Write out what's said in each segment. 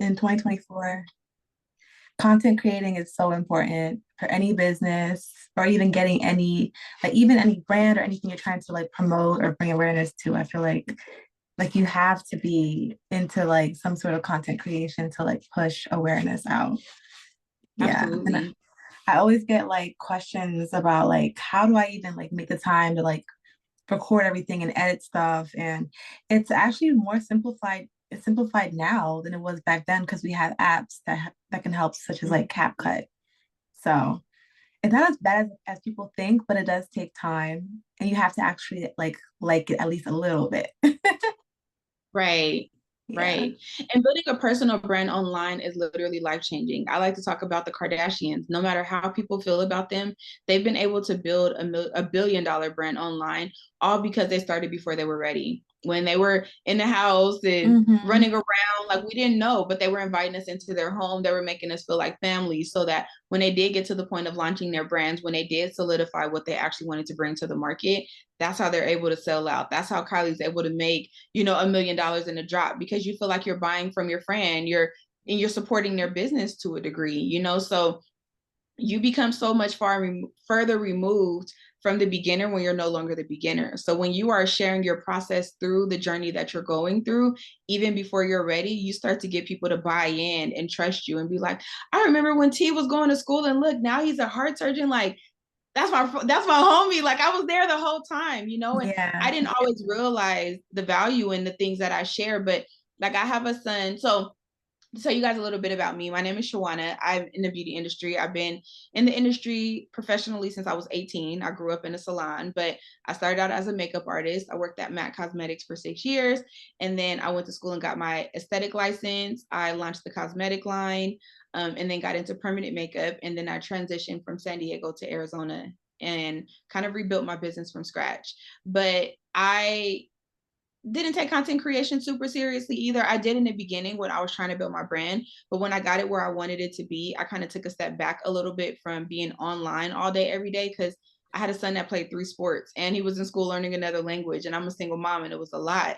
in 2024, content creating is so important for any business or even getting any, like even any brand or anything you're trying to like promote or bring awareness to. I feel like you have to be into like some sort of content creation to like push awareness out. Yeah. And Absolutely. I always get like questions about like how do I even like make the time to like record everything and edit stuff. And it's actually more simplified. It's simplified now than it was back then because we have apps that can help, such as like CapCut. So it's not as bad as people think, but it does take time, and you have to actually like it at least a little bit. Right. Yeah. Right. And building a personal brand online is literally life changing. I like to talk about the Kardashians. No matter how people feel about them, they've been able to build a billion-dollar brand online, all because they started before they were ready. When they were in the house and Hmm. running around, like we didn't know, but they were inviting us into their home. They were making us feel like family so that when they did get to the point of launching their brands, when they did solidify what they actually wanted to bring to the market, that's how they're able to sell out. That's how Kylie's able to make, $1 million in a drop because you feel like you're buying from your friend, you're supporting their business to a degree. So you become so much further removed from the beginner when you're no longer the beginner. So when you are sharing your process through the journey that you're going through, even before you're ready, you start to get people to buy in and trust you and be like, I remember when T was going to school and look, now he's a heart surgeon. Like, that's my homie. Like I was there the whole time. And Yeah. I didn't always realize the value in the things that I share. But like I have a son. So to tell you guys a little bit about me, my name is Shawana. I'm in the beauty industry. I've been in the industry professionally since I was 18. I grew up in a salon, but I started out as a makeup artist. I worked at MAC Cosmetics for 6 years. And then I went to school and got my aesthetic license. I launched the cosmetic line, and then got into permanent makeup. And then I transitioned from San Diego to Arizona and kind of rebuilt my business from scratch. But I didn't take content creation super seriously either. I did in the beginning when I was trying to build my brand, but when I got it where I wanted it to be, I kind of took a step back a little bit from being online all day, every day, because I had a son that played 3 sports and he was in school learning another language, and I'm a single mom, and it was a lot.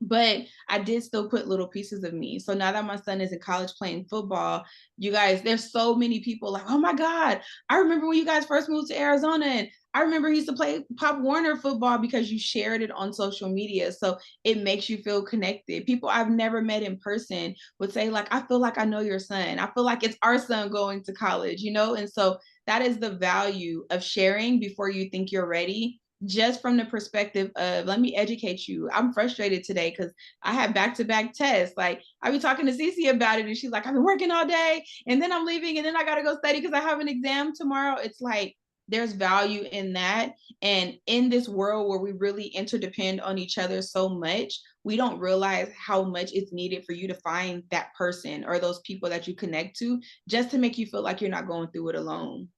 But I did still put little pieces of me. So now that my son is in college playing football, you guys, there's so many people like, oh my God, I remember when you guys first moved to Arizona, and I remember he used to play Pop Warner football because you shared it on social media. So it makes you feel connected. People I've never met in person would say, like, I feel like I know your son. I feel like it's our son going to college. And so that is the value of sharing before you think you're ready, just from the perspective of, let me educate you. I'm frustrated today because I had back-to-back tests. Like I be talking to Cici about it, and she's like, I've been working all day and then I'm leaving and then I gotta go study because I have an exam tomorrow. It's like there's value in that. And in this world where we really interdepend on each other so much, we don't realize how much it's needed for you to find that person or those people that you connect to, just to make you feel like you're not going through it alone.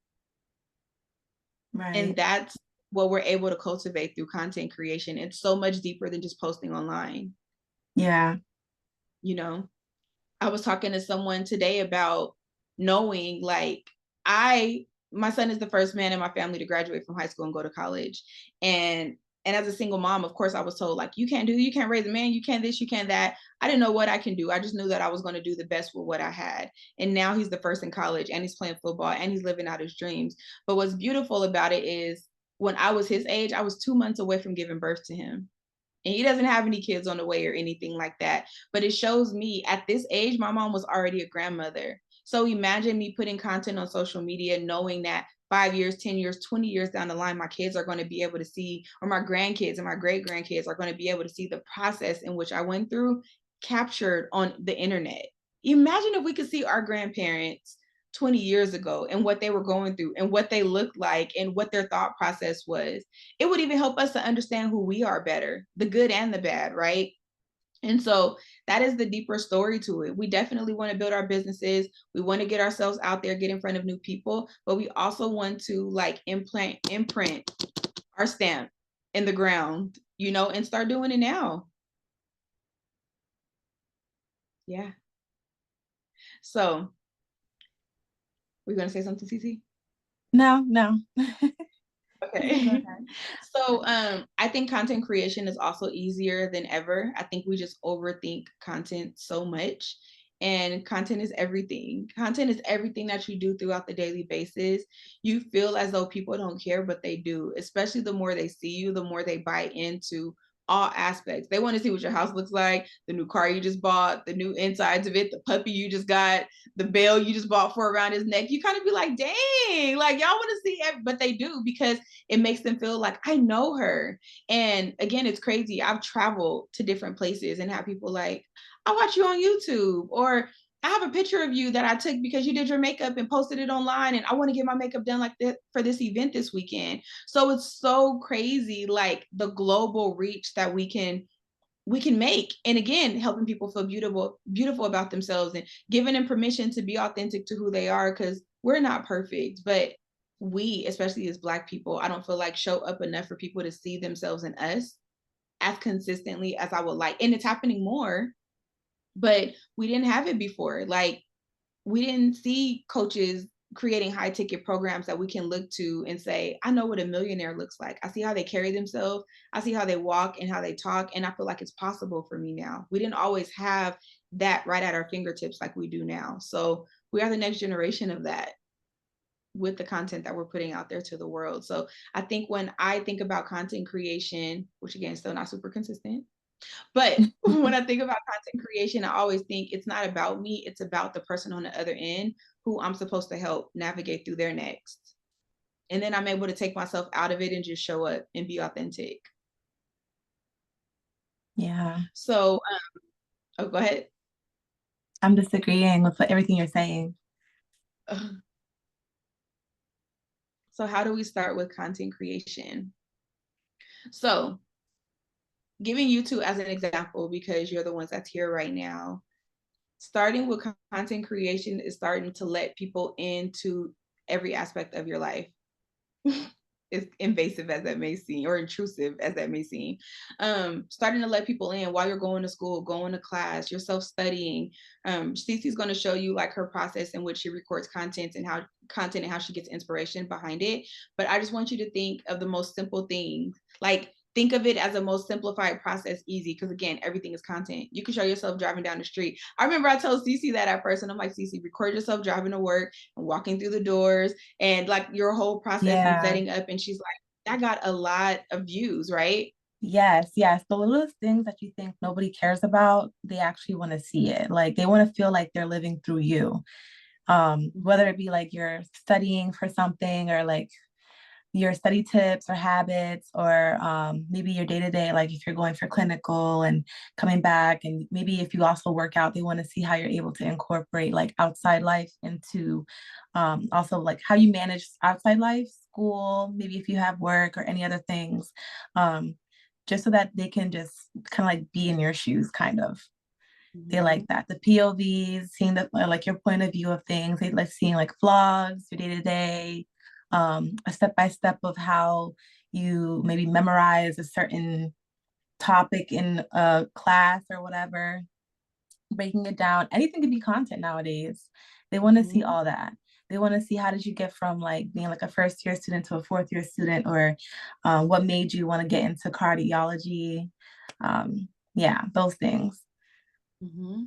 And Right. that's what we're able to cultivate through content creation. It's so much deeper than just posting online. Yeah. you know I was talking to someone today about knowing, like, I my son is the first man in my family to graduate from high school and go to college. And as a single mom, of course, I was told, like, you can't raise a man, you can't this, you can't that. I didn't know what I can do. I just knew that I was going to do the best with what I had. And now he's the first in college, and he's playing football, and he's living out his dreams. But what's beautiful about it is, when I was his age, I was 2 months away from giving birth to him, and he doesn't have any kids on the way or anything like that. But it shows me, at this age, my mom was already a grandmother. So imagine me putting content on social media, knowing that 5 years, 10 years, 20 years down the line, my kids are going to be able to see, or my grandkids and my great grandkids are going to be able to see the process in which I went through, captured on the internet. Imagine if we could see our grandparents 20 years ago and what they were going through and what they looked like and what their thought process was. It would even help us to understand who we are better, the good and the bad, right? And so that is the deeper story to it. We definitely want to build our businesses. We want to get ourselves out there, get in front of new people, but we also want to, like, imprint our stamp in the ground, and start doing it now. Yeah. So we're going to say something, Cici? No, no. You can go Okay. ahead. So I think content creation is also easier than ever. I think we just overthink content so much. and content is everything. Content is everything that you do throughout the daily basis. You feel as though people don't care, but they do, especially the more they see you, the more they buy into all aspects. They want to see what your house looks like, the new car you just bought, the new insides of it, the puppy you just got, the bell you just bought for around his neck. You kind of be like, dang, like y'all want to see but they do, because it makes them feel like I know her. And again, it's crazy. I've traveled to different places and have people like, I watch you on YouTube, or I have a picture of you that I took because you did your makeup and posted it online, and I want to get my makeup done like this for this event this weekend. So it's so crazy, like the global reach that we can make. And again, helping people feel beautiful about themselves and giving them permission to be authentic to who they are, because we're not perfect, but we, especially as Black people, I don't feel like show up enough for people to see themselves in us as consistently as I would like. And it's happening more, but we didn't have it before. Like, we didn't see coaches creating high ticket programs that we can look to and say, I know what a millionaire looks like. I see how they carry themselves. I see how they walk and how they talk. And I feel like it's possible for me now. We didn't always have that right at our fingertips like we do now. So we are the next generation of that with the content that we're putting out there to the world. So I think when I think about content creation, which again, still not super consistent, but when I think about content creation, I always think it's not about me, it's about the person on the other end who I'm supposed to help navigate through their next. And then I'm able to take myself out of it and just show up and be authentic. Yeah. So, oh, go ahead. I'm disagreeing with everything you're saying. So, how do we start with content creation? So, giving you two as an example, because you're the ones that's here right now, starting with content creation is starting to let people into every aspect of your life. As invasive as that may seem, or intrusive as that may seem, starting to let people in while you're going to school, going to class, you're self-studying. Cici's going to show you like her process in which she records content and how she gets inspiration behind it. But I just want you to think of the most simple things, like think of it as a most simplified process, easy, because again, everything is content. You can show yourself driving down the street. I remember I told Cici that at first, and I'm like, Cici, record yourself driving to work and walking through the doors and like your whole process and Yeah. setting up. And she's like, that got a lot of views, right? Yes, yes. The littlest things that you think nobody cares about, they actually want to see it. Like they want to feel like they're living through you. Whether it be like you're studying for something or like your study tips or habits, or maybe your day to day, like if you're going for clinical and coming back, and maybe if you also work out, they want to see how you're able to incorporate like outside life into also like how you manage outside life, school, maybe if you have work or any other things, um, just so that they can just kind of like be in your shoes, kind of. They Mm-hmm. like that. The POVs, seeing the like your point of view of things. They like seeing like vlogs, your day to day, a step by step of how you maybe memorize a certain topic in a class or whatever, breaking it down. Anything could be content nowadays. They want to see Mm-hmm. all that. They want to see how did you get from like being like a first year student to a fourth year student, or what made you want to get into cardiology. Yeah, those things. Mm-hmm.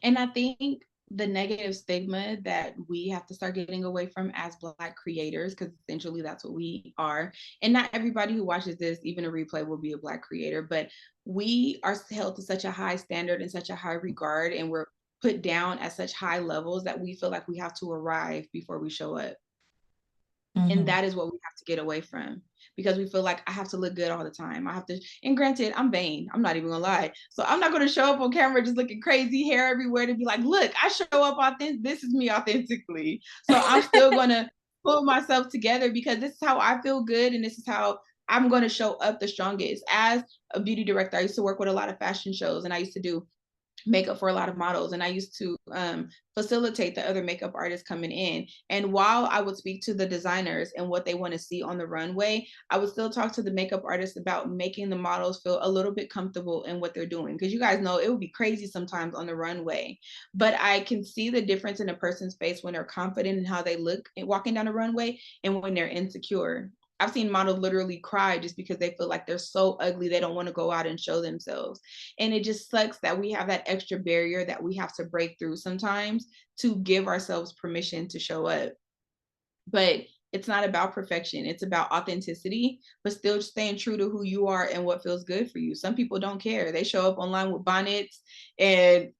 And I think the negative stigma that we have to start getting away from as Black creators, because essentially that's what we are. And not everybody who watches this, even a replay, will be a Black creator, but we are held to such a high standard and such a high regard, and we're put down at such high levels that we feel like we have to arrive before we show up. And Hmm. that is what we have to get away from, because we feel like I have to look good all the time. I have to, and granted, I'm vain. I'm not even gonna lie. So I'm not gonna show up on camera just looking crazy, hair everywhere, to be like, look, I show up authentic. This is me authentically. So I'm still gonna pull myself together, because this is how I feel good, and this is how I'm gonna show up the strongest. As a beauty director, I used to work with a lot of fashion shows, and I used to do makeup for a lot of models, and I used to facilitate the other makeup artists coming in. And while I would speak to the designers and what they want to see on the runway, I would still talk to the makeup artists about making the models feel a little bit comfortable in what they're doing, because you guys know it would be crazy sometimes on the runway, but I can see the difference in a person's face when they're confident in how they look walking down the runway and when they're insecure. I've seen models literally cry just because they feel like they're so ugly they don't want to go out and show themselves. And it just sucks that we have that extra barrier that we have to break through sometimes to give ourselves permission to show up. But it's not about perfection. It's about authenticity, but still staying true to who you are and what feels good for you. Some people don't care. They show up online with bonnets and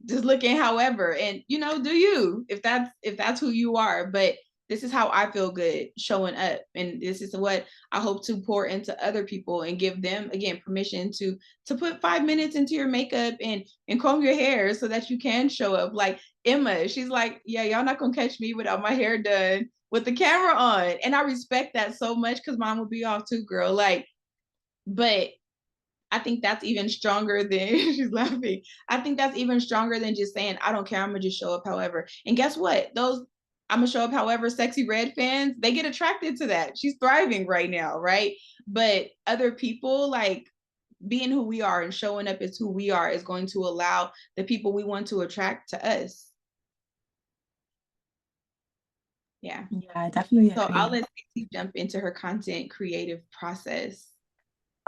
just looking however, and do you, if that's who you are. But this is how I feel good showing up, and this is what I hope to pour into other people and give them again permission to put 5 minutes into your makeup and comb your hair so that you can show up. Like Emma, she's like, yeah, y'all not gonna catch me without my hair done with the camera on, and I respect that so much because mine would be off too, girl. Like, but I think that's even stronger than she's laughing. I think that's even stronger than just saying, I don't care, I'm gonna just show up however. And guess what? Those I'm gonna show up however sexy red fans, they get attracted to that. She's thriving right now, right? But other people, like being who we are and showing up as who we are is going to allow the people we want to attract to us. Yeah. Yeah, I definitely So I'll agree. let Cici jump into her content creative process.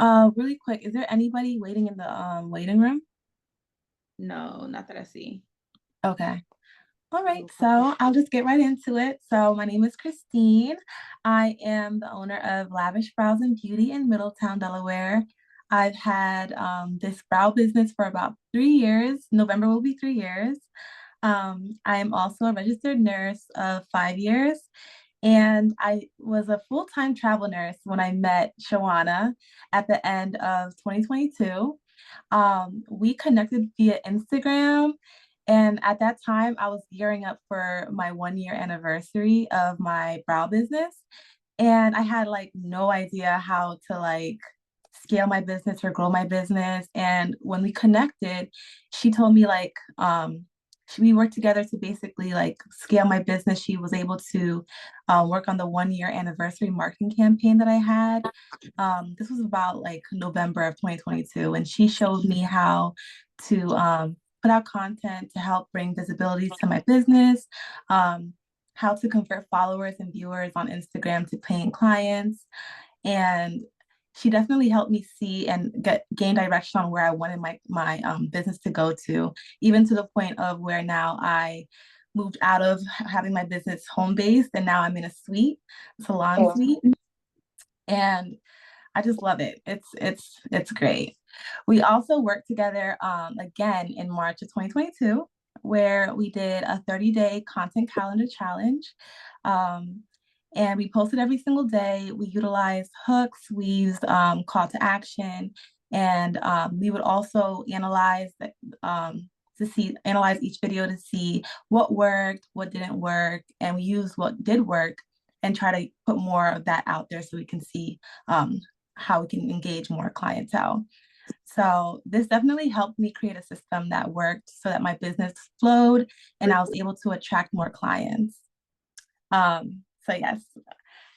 Really quick, is there anybody waiting in the waiting room? No, not that I see. Okay. All right, so I'll just get right into it. So my name is Christine. I am the owner of Lavish Brows and Beauty in Middletown, Delaware. I've had this brow business for about 3 years. November will be 3 years. I am also a registered nurse of 5 years, and I was a full-time travel nurse when I met Shawana at the end of 2022. We connected via Instagram, and at that time, I was gearing up for my 1 year anniversary of my brow business. And I had like no idea how to like scale my business or grow my business. And when we connected, she told me like we worked together to basically like scale my business. She was able to work on the 1 year anniversary marketing campaign that I had. This was about like November of 2022, and she showed me how to put out content to help bring visibility to my business, how to convert followers and viewers on Instagram to paying clients. And she definitely helped me see and gain direction on where I wanted my business to go to, even to the point of where now I moved out of having my business home based and now I'm in a suite, salon suite. And I just love it. It's great. We also worked together again in March of 2022, where we did a 30-day content calendar challenge. Um, and we posted every single day. We utilized hooks, we used call to action, and we would also analyze each video to see what worked, what didn't work, and we used what did work and try to put more of that out there so we can see um, how we can engage more clientele. So this definitely helped me create a system that worked so that my business flowed and I was able to attract more clients. So yes.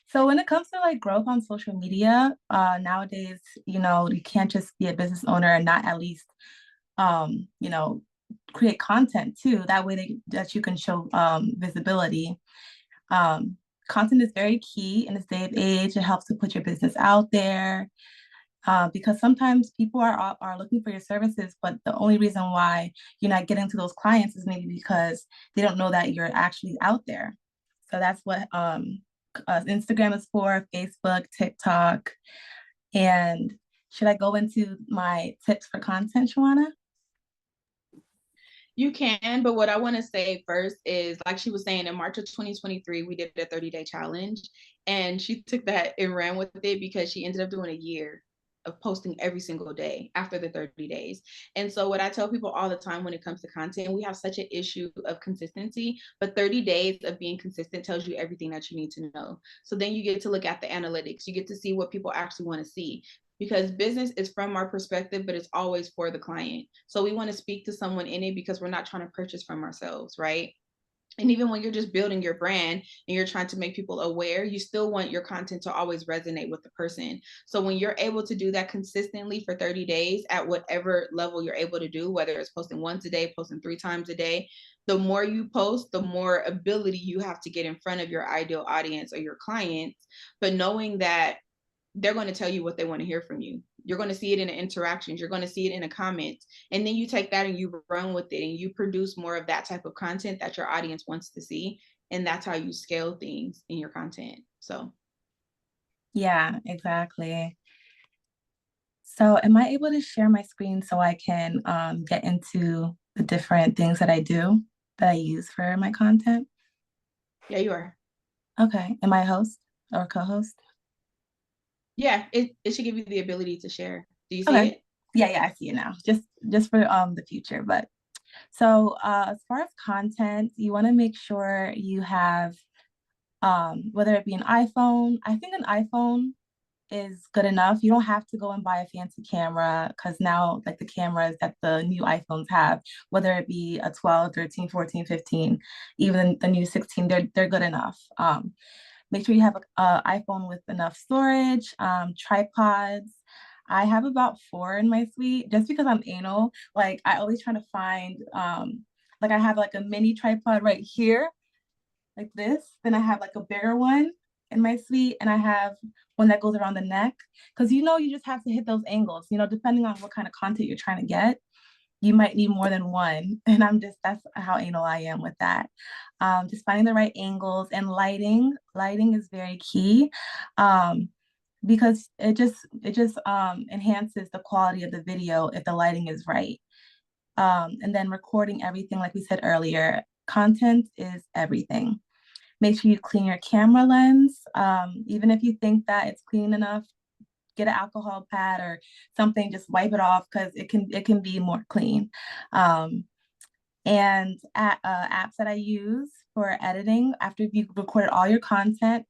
So when it comes to like growth on social media, nowadays, you can't just be a business owner and not at least, um, you know, create content too. That way that you can show visibility. Um, Content is very key in this day of age. It helps to put your business out there because sometimes people are looking for your services, but the only reason why you're not getting to those clients is maybe because they don't know that you're actually out there. So that's what Instagram is for, Facebook, TikTok. And should I go into my tips for content, Shawana? You can, but what I want to say first is, like she was saying, in March of 2023, we did a 30-day challenge, and she took that and ran with it because she ended up doing a year of posting every single day after the 30 days. And so what I tell people all the time when it comes to content, we have such an issue of consistency, but 30 days of being consistent tells you everything that you need to know. So then you get to look at the analytics, you get to see what people actually want to see, because business is from our perspective, but it's always for the client. So we want to speak to someone in it because we're not trying to purchase from ourselves, right? And even when you're just building your brand and you're trying to make people aware, you still want your content to always resonate with the person. So when you're able to do that consistently for 30 days at whatever level you're able to do, whether it's posting once a day, posting 3 times a day, the more you post, the more ability you have to get in front of your ideal audience or your clients. But knowing that they're going to tell you what they want to hear from you. You're going to see it in the interactions. You're going to see it in the comments. And then you take that and you run with it and you produce more of that type of content that your audience wants to see. And that's how you scale things in your content. So, Yeah, exactly. So am I able to share my screen so I can get into the different things that I do that I use for my content? yeah, you are. Okay. Am I a host or co-host? Yeah, it should give you the ability to share. Do you see Okay. it? Yeah, yeah, I see it now. Just for the future. But so as far as content, you want to make sure you have whether it be an iPhone, I think an iPhone is good enough. You don't have to go and buy a fancy camera because now like the cameras that the new iPhones have, whether it be a 12, 13, 14, 15, even the new 16, they're good enough. Make sure you have a iPhone with enough storage, tripods. I have about four in my suite just because I'm anal. Like I always try to find like I have like a mini tripod right here like this. Then I have like a bigger one in my suite, and I have one that goes around the neck. Because you just have to hit those angles. Depending on what kind of content you're trying to get, you might need more than one. And that's how anal I am with that. Just finding the right angles and lighting. Lighting is very key. Because it just enhances the quality of the video if the lighting is right. And then recording everything, like we said earlier, content is everything. Make sure you clean your camera lens. Even if you think that it's clean enough, get an alcohol pad or something, just wipe it off because it can be more clean. And apps that I use for editing after you've recorded all your content,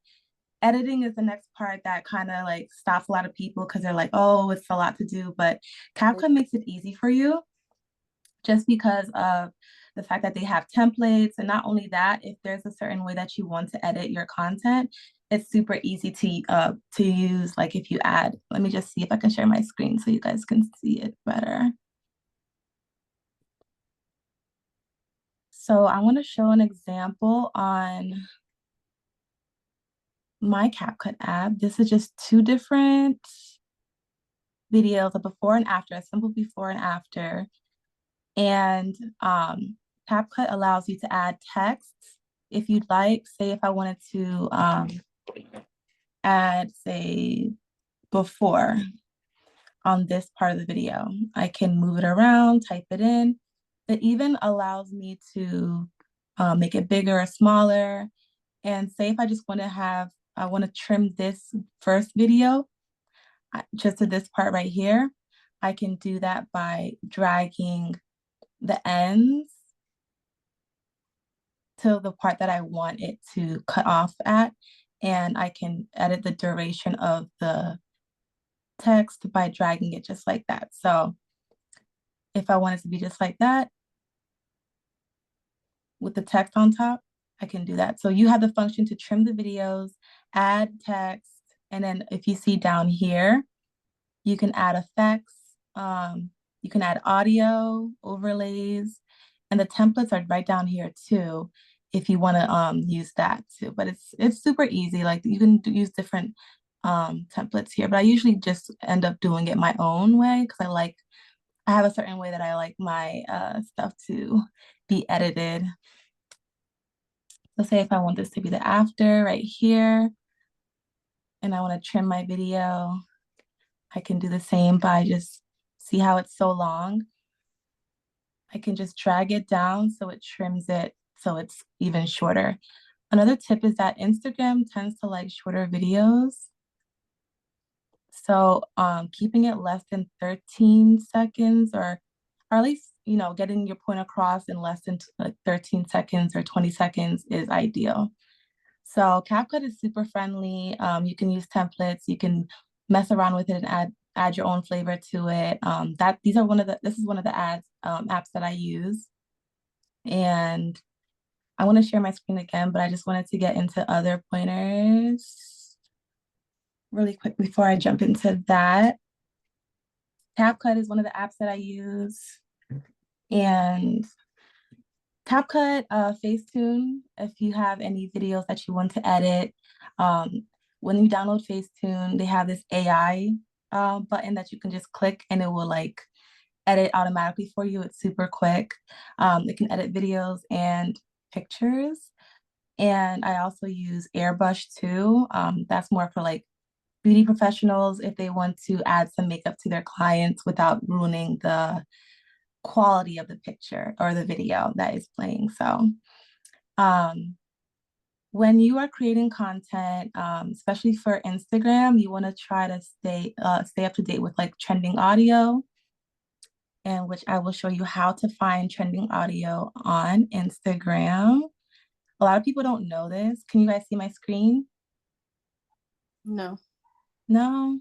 editing is the next part that kind of like stops a lot of people because they're like, oh, it's a lot to do. But CapCut makes it easy for you just because of the fact that they have templates. And not only that, if there's a certain way that you want to edit your content, it's super easy to use. Like if you add, let me just see if I can share my screen so you guys can see it better. So I want to show an example on my CapCut app. This is just two different videos, a before and after, a simple before and after. And CapCut allows you to add text if you'd like. Say if I wanted to add, say, before on this part of the video, I can move it around, type it in. It even allows me to make it bigger or smaller. And say if I just I want to trim this first video, just to this part right here, I can do that by dragging the ends to the part that I want it to cut off at. And I can edit the duration of the text by dragging it just like that. So if I want it to be just like that with the text on top, I can do that. So you have the function to trim the videos, add text, and then if you see down here, you can add effects, you can add audio, overlays, and the templates are right down here too, if you want to use that too. But it's super easy. Like you can use different templates here, but I usually just end up doing it my own way because I have a certain way that I like my stuff to be edited. So say if I want this to be the after right here, and I want to trim my video, I can do the same by just see how it's so long. I can just drag it down so it trims it so it's even shorter. Another tip is that Instagram tends to like shorter videos. So keeping it less than 13 seconds or at least, getting your point across in less than like 13 seconds or 20 seconds is ideal. So CapCut is super friendly. You can use templates. You can mess around with it and add your own flavor to it. This is one of the apps that I use. And I want to share my screen again, but I just wanted to get into other pointers really quick before I jump into that. CapCut is one of the apps that I use. And CapCut, Facetune, if you have any videos that you want to edit, when you download Facetune, they have this AI button that you can just click and it will like edit automatically for you. It's super quick. It can edit videos and pictures. And I also use Airbrush too. That's more for like beauty professionals if they want to add some makeup to their clients without ruining the quality of the picture or the video that is playing. So, um, when you are creating content, especially for Instagram, you want to try to stay up to date with like trending audio, and which I will show you how to find trending audio on Instagram. A lot of people don't know this. Can you guys see my screen? No. No?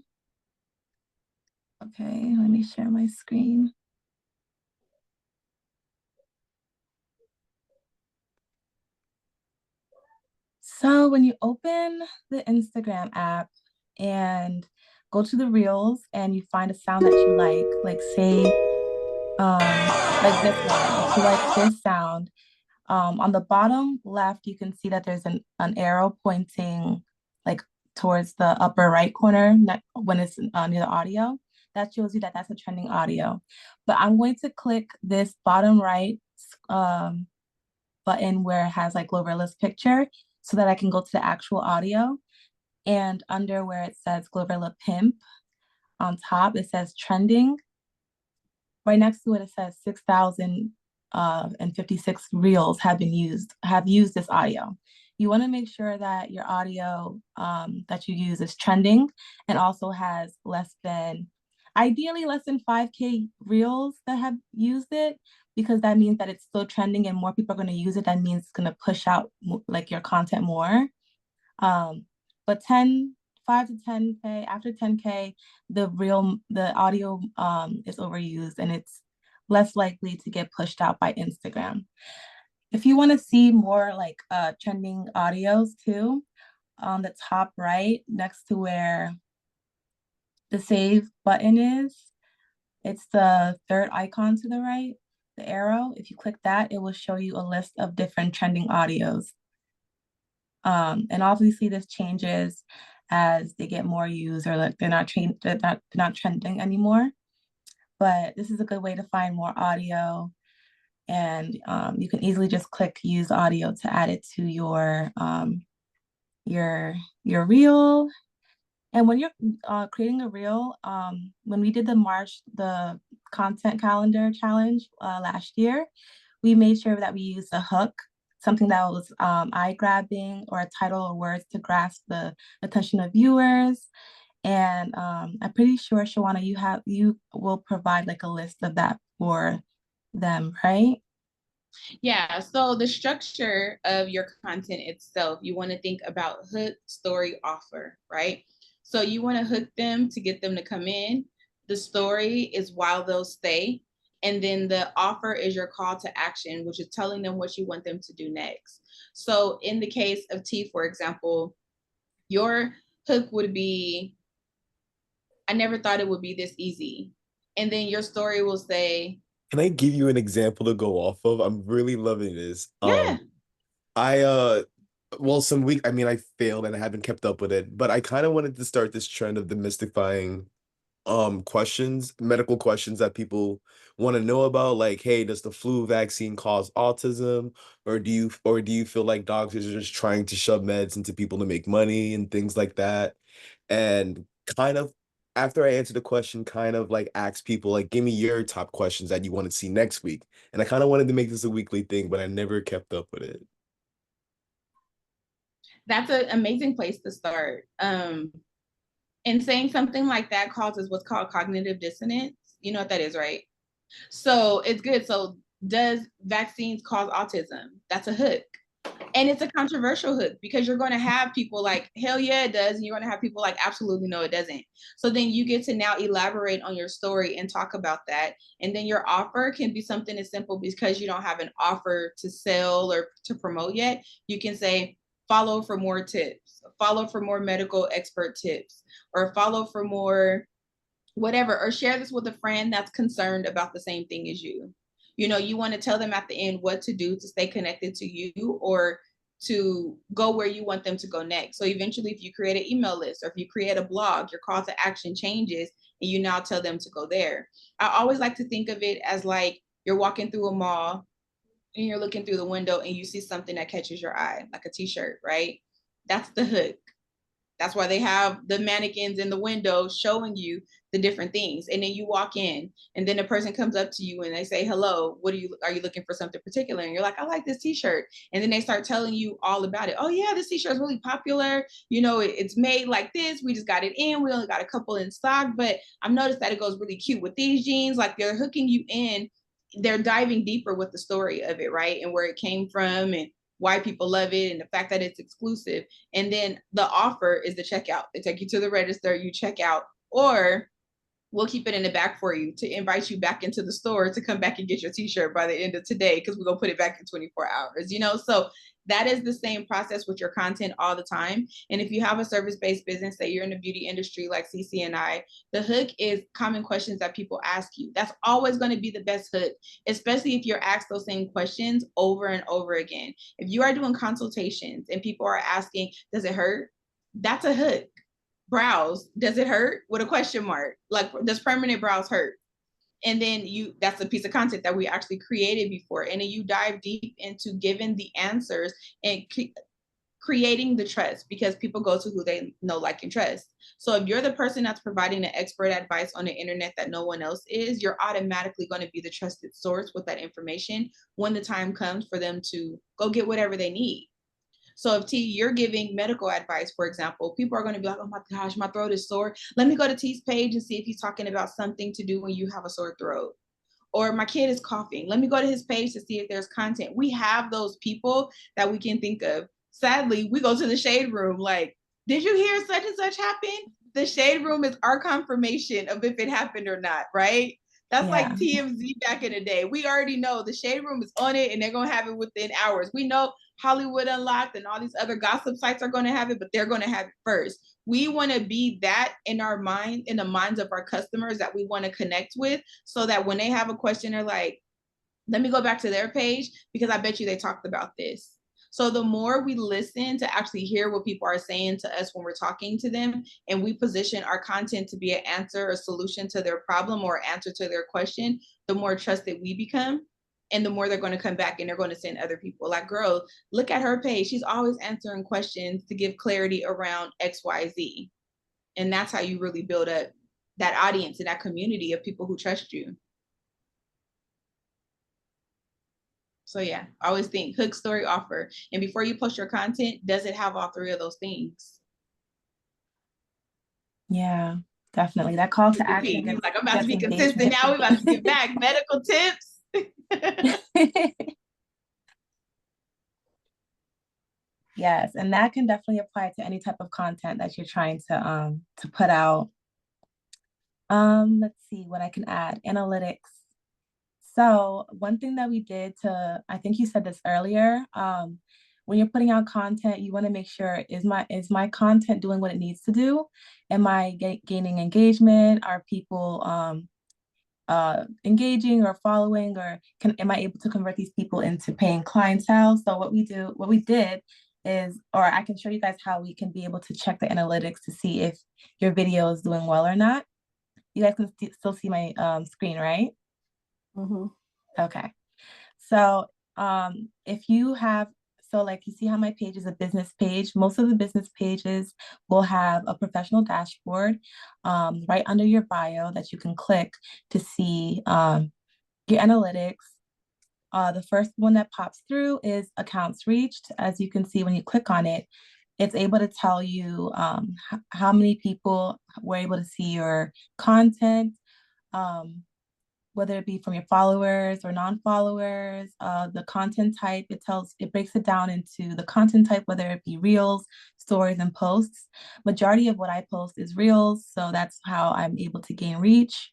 Okay, let me share my screen. So when you open the Instagram app and go to the reels and you find a sound that you like say like this one, if you like this sound, on the bottom left, you can see that there's an arrow pointing like towards the upper right corner when it's near the audio. That shows you that that's a trending audio. But I'm going to click this bottom right um, button where it has like Glorilla's picture so that I can go to the actual audio. And under where it says Glorilla Pimp on top, it says trending. Right next to it, it says 6,056 reels have used this audio. You want to make sure that your audio that you use is trending and also has ideally less than 5K reels that have used it, because that means that it's still trending and more people are going to use it. That means it's going to push out like your content more. But 5 to 10K, after 10K, the audio is overused and it's less likely to get pushed out by Instagram. If you want to see more like trending audios too, on the top right, next to where the save button is, it's the third icon to the right, the arrow. If you click that, it will show you a list of different trending audios. And obviously this changes as they get more used or like they're not trending anymore. But this is a good way to find more audio, and you can easily just click use audio to add it to your reel. And when you're creating a reel, when we did the content calendar challenge last year, we made sure that we used a hook, something that was eye-grabbing, or a title or words to grasp the attention of viewers. And I'm pretty sure, Shawana, you will provide like a list of that for them, right? Yeah, so the structure of your content itself, you want to think about hook, story, offer, right? So you want to hook them to get them to come in. The story is while they'll stay. And then the offer is your call to action, which is telling them what you want them to do next. So in the case of T, for example, your hook would be, I never thought it would be this easy. And then your story will say, Can I give you an example to go off of? I'm really loving this. yeah, I well, I mean, I failed and I haven't kept up with it, but I kind of wanted to start this trend of demystifying medical questions that people want to know about, like, hey, does the flu vaccine cause autism, or do you feel like doctors are just trying to shove meds into people to make money and things like that? And kind of after I answer the question, kind of like ask people like, give me your top questions that you want to see next week. And I kind of wanted to make this a weekly thing, but I never kept up with it. that's an amazing place to start. And saying something like that causes what's called cognitive dissonance. You know what that is, right? So it's good. So does vaccines cause autism? That's a hook. And it's a controversial hook because you're going to have people like, hell yeah, it does. And you're going to have people like, absolutely no, it doesn't. So then you get to now elaborate on your story and talk about that. And then your offer can be something as simple, because you don't have an offer to sell or to promote yet. You can say, follow for more tips, follow for more medical expert tips, or follow for more whatever, or share this with a friend that's concerned about the same thing as you. You know, you want to tell them at the end what to do to stay connected to you, or to go where you want them to go next. So eventually, if you create an email list, or if you create a blog, your call to action changes and you now tell them to go there. I always like to think of it as like you're walking through a mall and you're looking through the window and you see something that catches your eye, like a t-shirt, right? That's the hook. That's why they have the mannequins in the window showing you the different things. And then you walk in, and then a person comes up to you and they say, hello, are you looking for something particular? And you're like, I like this t-shirt. And then they start telling you all about it. Oh yeah, this t-shirt is really popular. You know, it's made like this. We just got it in. We only got a couple in stock, but I've noticed that it goes really cute with these jeans. Like, they're hooking you in. They're diving deeper with the story of it, right? And where it came from, and why people love it, and the fact that it's exclusive. And then the offer is the checkout. They take you to the register, you check out, or we'll keep it in the back for you to invite you back into the store to come back and get your t-shirt by the end of today, because we're going to put it back in 24 hours, you know? So that is the same process with your content all the time. And if you have a service-based business, say you're in the beauty industry like Cici and I, the hook is common questions that people ask you. That's always going to be the best hook, especially if you're asked those same questions over and over again. If you are doing consultations and people are asking, does it hurt? That's a hook. Brows, does it hurt? With a question mark. Like, does permanent brows hurt? And then that's a piece of content that we actually created before. And then you dive deep into giving the answers and creating the trust, because people go to who they know, like, and trust. So if you're the person that's providing the expert advice on the internet that no one else is, you're automatically going to be the trusted source with that information when the time comes for them to go get whatever they need. So if T, you're giving medical advice, for example, people are going to be like, oh my gosh, my throat is sore. Let me go to T's page and see if he's talking about something to do when you have a sore throat. Or my kid is coughing. Let me go to his page to see if there's content. We have those people that we can think of. Sadly, we go to the shade room like, did you hear such and such happen? The shade room is our confirmation of if it happened or not, right? That's like TMZ back in the day. We already know the shade room is on it and they're going to have it within hours. We know Hollywood Unlocked and all these other gossip sites are going to have it, but they're going to have it first. We want to be that in our mind, in the minds of our customers that we want to connect with, so that when they have a question, they're like, let me go back to their page because I bet you they talked about this. So the more we listen to actually hear what people are saying to us when we're talking to them, and we position our content to be an answer or solution to their problem or answer to their question, the more trusted we become. And the more they're going to come back and they're going to send other people like, girl, look at her page. She's always answering questions to give clarity around XYZ. And that's how you really build up that audience and that community of people who trust you. So yeah, always think hook, story, offer. And before you post your content, does it have all three of those things? Yeah, definitely. That call to action. He's like, I'm about to be consistent now. We're about to get back. Medical tips. Yes, and that can definitely apply to any type of content that you're trying to put out. Let's see what I can add. Analytics. So one thing that we did I think you said this earlier, when you're putting out content, you want to make sure, is my content doing what it needs to do? Am I gaining engagement? Are people engaging or following, or am I able to convert these people into paying clientele? So what we did is, or I can show you guys how we can be able to check the analytics to see if your video is doing well or not. You guys can still see my screen, right? Mm-hmm. Okay. So if you have, so like you see how my page is a business page, most of the business pages will have a professional dashboard right under your bio that you can click to see your analytics. The first one that pops through is accounts reached. As you can see, when you click on it, it's able to tell you how many people were able to see your content. whether it be from your followers or non-followers, the content type, it breaks it down into the content type, whether it be reels, stories, and posts. Majority of what I post is reels, so that's how I'm able to gain reach.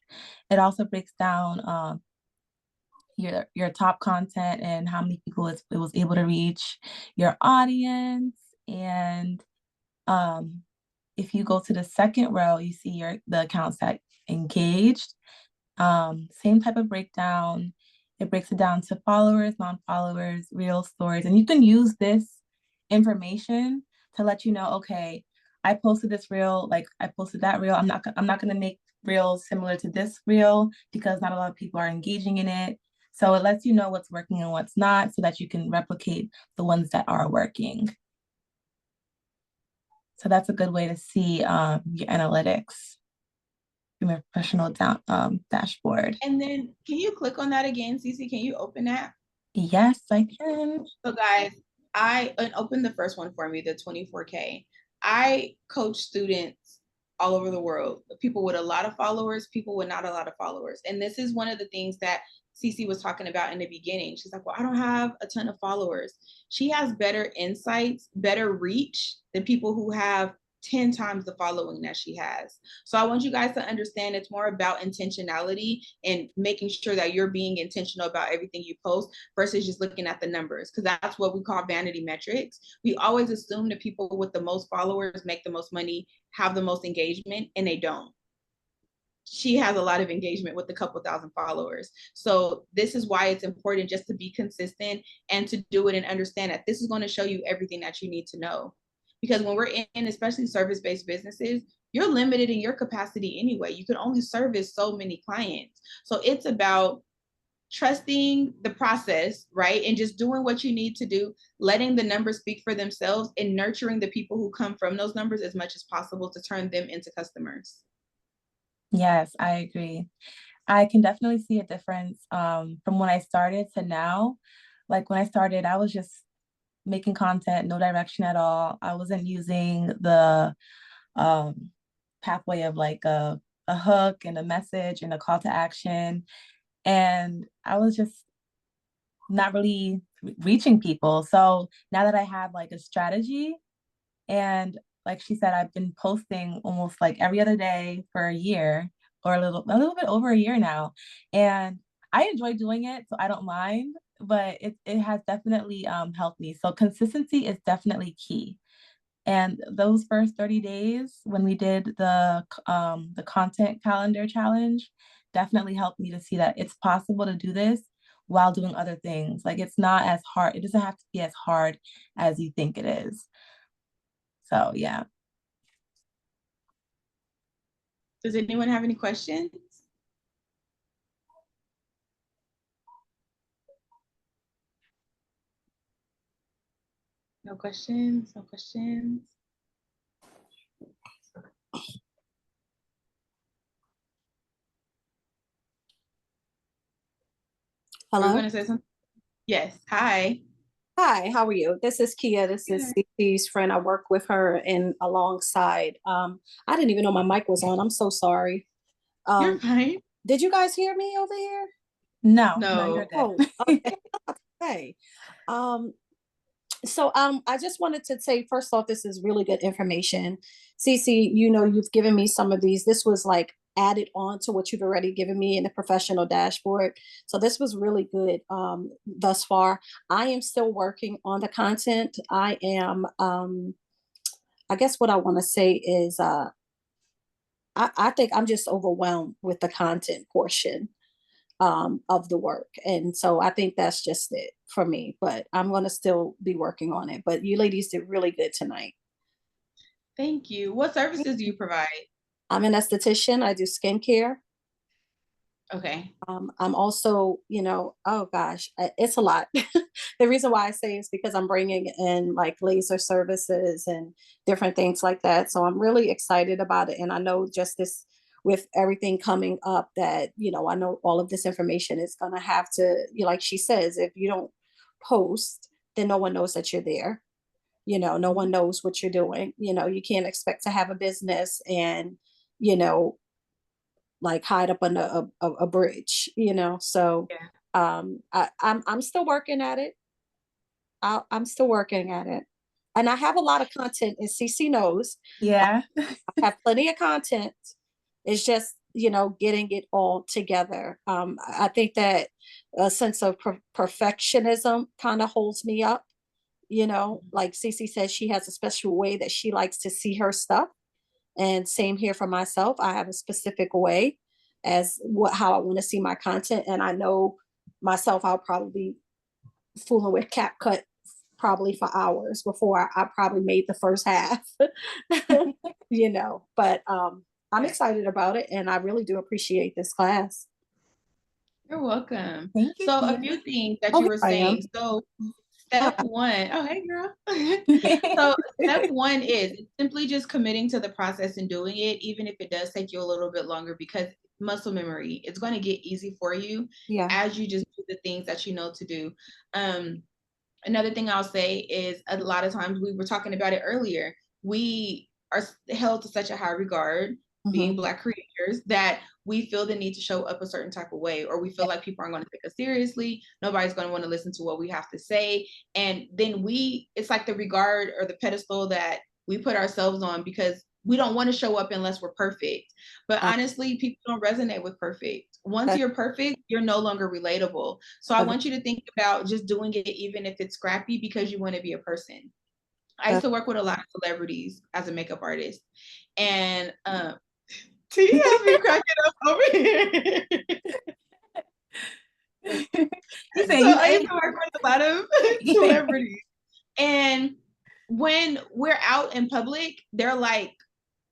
It also breaks down your top content and how many people it was able to reach, your audience, and um, if you go to the second row, you see the accounts that engaged. Same type of breakdown. It breaks it down to followers, non-followers, real stories. And you can use this information to let you know, okay, I posted this reel, like I posted that reel. I'm not gonna make reels similar to this reel because not a lot of people are engaging in it. So it lets you know what's working and what's not so that you can replicate the ones that are working. So that's a good way to see your analytics from your professional dashboard. And then can you click on that again, Cici? Can you open that? Yes, I can. So guys, I open the first one for me, the 24K. I coach students all over the world, people with a lot of followers, people with not a lot of followers. And this is one of the things that Cici was talking about in the beginning. She's like, well, I don't have a ton of followers. She has better insights, better reach than people who have 10 times the following that she has. So I want you guys to understand it's more about intentionality and making sure that you're being intentional about everything you post versus just looking at the numbers, because that's what we call vanity metrics. We always assume that people with the most followers make the most money, have the most engagement, and they don't. She has a lot of engagement with a couple thousand followers. So this is why it's important just to be consistent and to do it and understand that this is going to show you everything that you need to know. Because when we're in, especially service-based businesses, you're limited in your capacity anyway. You can only service so many clients. So it's about trusting the process, right? And just doing what you need to do, letting the numbers speak for themselves and nurturing the people who come from those numbers as much as possible to turn them into customers. Yes, I agree. I can definitely see a difference from when I started to now. Like when I started, I was just making content, no direction at all. I wasn't using the um, pathway of like a hook and a message and a call to action. And I was just not really reaching people. So now that I have like a strategy, and like she said, I've been posting almost like every other day for a year or a little bit over a year now. And I enjoy doing it, so I don't mind, but it has definitely helped me. So consistency is definitely key. And those first 30 days when we did the content calendar challenge definitely helped me to see that it's possible to do this while doing other things. Like it's not as hard, it doesn't have to be as hard as you think it is. So yeah. Does anyone have any questions? No questions, no questions. We're Hello. going to say something. Yes. Hi. Hi, how are you? This is Kia. This is Good. Cici's friend. I work with her and alongside. I didn't even know my mic was on. I'm so sorry. You're Um, fine. did you guys hear me over here? No, no, you're No. good. Oh, okay. Okay. Um, I just wanted to say, first off, this is really good information. Cici, you've given me some of these. This was like added on to what you've already given me in the professional dashboard. So this was really good thus far. I am still working on the content. I guess what I want to say is I think I'm just overwhelmed with the content portion of the work. And so I think that's just it for me, but I'm going to still be working on it. But you ladies did really good tonight. Thank you. What services do you provide? I'm an esthetician. I do skincare. Okay. I'm also, oh gosh, it's a lot. The reason why I say is because I'm bringing in like laser services and different things like that. So I'm really excited about it. And I know just this, with everything coming up, that, I know all of this information is going to have to, like she says, if you don't post, then no one knows that you're there. No one knows what you're doing. You can't expect to have a business and, you know, like hide up under a bridge, you know. So Yeah. I'm still working at it. I'm still working at it. And I have a lot of content, and CC knows Yeah. I have plenty of content. It's just, getting it all together. I think that a sense of perfectionism kind of holds me up. Like CC says, she has a special way that she likes to see her stuff. And same here for myself. I have a specific way as how I want to see my content. And I know myself, I'll probably be fooling with CapCut probably for hours before I probably made the first half. But I'm excited about it, and I really do appreciate this class. You're welcome. Thank you, So a Tia. few things that Oh, you here were I am. saying. So step one, oh hey girl. So step one is simply just committing to the process and doing it, even if it does take you a little bit longer, because muscle memory, it's going to get easy for you Yeah. as you just do the things that you know to do. Another thing I'll say is a lot of times, we were talking about it earlier, we are held to such a high regard, being Black creators, that we feel the need to show up a certain type of way, or we feel like people aren't going to take us seriously. Nobody's going to want to listen to what we have to say. And then it's like the regard or the pedestal that we put ourselves on, because we don't want to show up unless we're perfect. But honestly, people don't resonate with perfect. Once you're perfect, you're no longer relatable. So I want you to think about just doing it, even if it's scrappy, because you want to be a person. I used to work with a lot of celebrities as a makeup artist. And T has me cracking up over here. You say So you I used ain't. to work with a lot of celebrities. And when we're out in public, they're like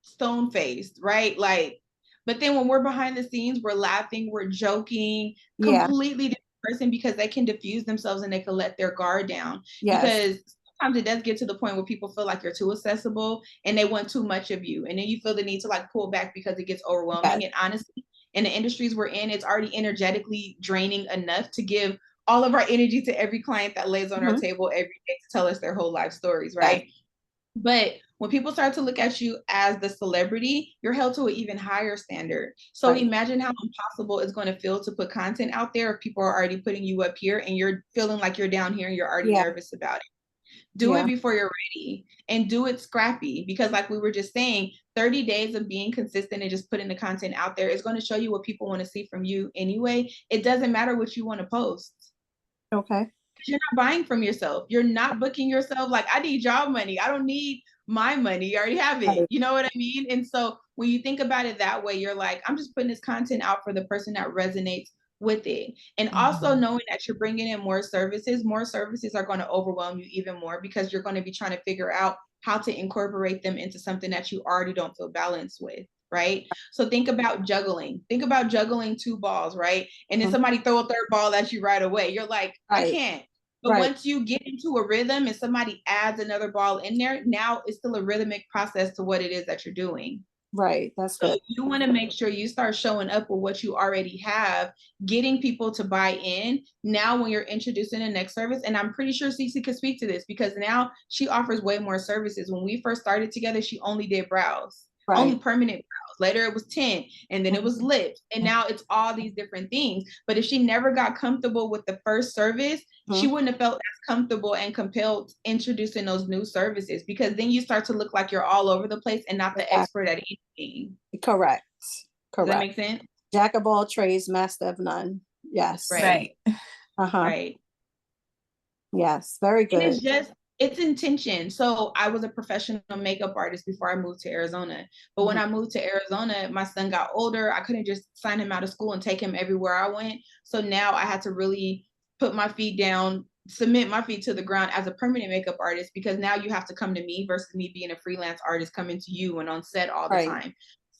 stone faced, right? Like, but then when we're behind the scenes, we're laughing, we're joking, completely different person, because they can diffuse themselves and they can let their guard down. Yes. Because sometimes it does get to the point where people feel like you're too accessible and they want too much of you. And then you feel the need to like pull back because it gets overwhelming. And honestly, in the industries we're in, it's already energetically draining enough to give all of our energy to every client that lays on our table every day to tell us their whole life stories, right? But when people start to look at you as the celebrity, you're held to an even higher standard. So imagine how impossible it's going to feel to put content out there if people are already putting you up here and you're feeling like you're down here and you're already nervous about it. Do it before you're ready, and do it scrappy, because like we were just saying, 30 days of being consistent and just putting the content out there is going to show you what people want to see from you anyway. It doesn't matter what you want to post. Okay. You're not buying from yourself. You're not booking yourself. Like, I need y'all money. I don't need my money. You already have it. You know what I mean? And so when you think about it that way, you're like, I'm just putting this content out for the person that resonates with it. And also knowing that you're bringing in more services are going to overwhelm you even more, because you're going to be trying to figure out how to incorporate them into something that you already don't feel balanced with. Right. So think about juggling. Think about juggling two balls, right? And then somebody throw a third ball at you right away. You're like, I can't. But once you get into a rhythm and somebody adds another ball in there, now it's still a rhythmic process to what it is that you're doing. Right. That's so good. You want to make sure you start showing up with what you already have, getting people to buy in. Now, when you're introducing the next service, and I'm pretty sure Cici could speak to this, because now she offers way more services. When we first started together, she only did brows, only permanent brows. Later it was tint, and then it was lips, and now it's all these different things. But if she never got comfortable with the first service, she wouldn't have felt as comfortable and compelled introducing those new services, because then you start to look like you're all over the place and not the expert at anything. Correct. Does that make sense? Jack of all trades, master of none. Yes. Right. Right. Yes. Very good. And it's intention. So I was a professional makeup artist before I moved to Arizona. But when I moved to Arizona, my son got older. I couldn't just sign him out of school and take him everywhere I went. So now I had to really put my feet down, submit my feet to the ground as a permanent makeup artist, because now you have to come to me versus me being a freelance artist coming to you and on set all the time.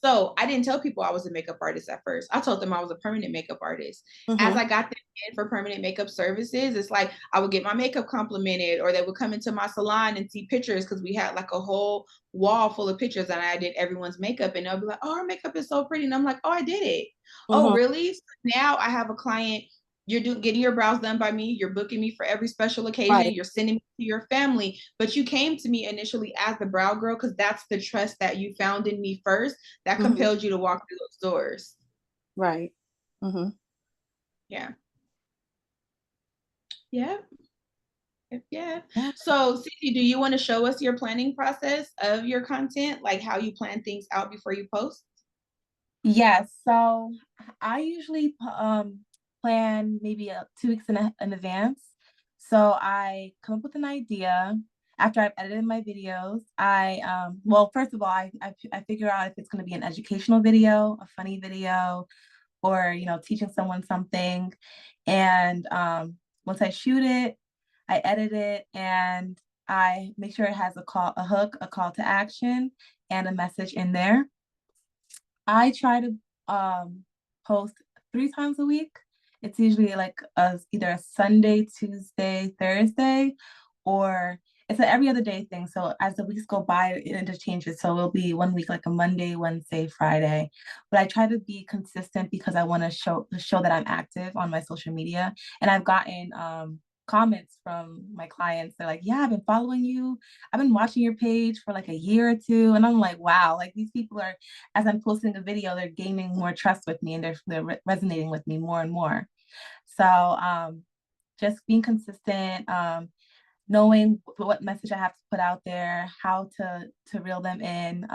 So I didn't tell people I was a makeup artist at first. I told them I was a permanent makeup artist. As I got them in for permanent makeup services, it's like I would get my makeup complimented, or they would come into my salon and see pictures, because we had like a whole wall full of pictures and I did everyone's makeup, and they'll be like, oh, our makeup is so pretty. And I'm like, oh, I did it. Oh, really? So now I have a client. You're getting your brows done by me. You're booking me for every special occasion. You're sending me to your family. But you came to me initially as the brow girl, because that's the trust that you found in me first that compelled you to walk through those doors. Right. Mm-hmm. Yeah. Yeah. Yeah. Yeah. So, Cici, do you want to show us your planning process of your content, like how you plan things out before you post? Yes. So I usually plan maybe 2 weeks in advance. So I come up with an idea after I've edited my videos. Well, first of all, I figure out if it's going to be an educational video, a funny video, or teaching someone something. And once I shoot it, I edit it, and I make sure it has a hook, a call to action, and a message in there. I try to post 3 times a week. It's usually like either a Sunday, Tuesday, Thursday, or it's an every other day thing. So as the weeks go by, it interchanges. So it'll be one week like a Monday, Wednesday, Friday. But I try to be consistent because I want to show that I'm active on my social media. And I've gotten comments from my clients. They're like, "Yeah, I've been following you. I've been watching your page for like a year or two." And I'm like, wow, like these people are, as I'm posting a video, they're gaining more trust with me, and they're resonating with me more and more. So just being consistent, knowing what message I have to put out there, how to reel them in.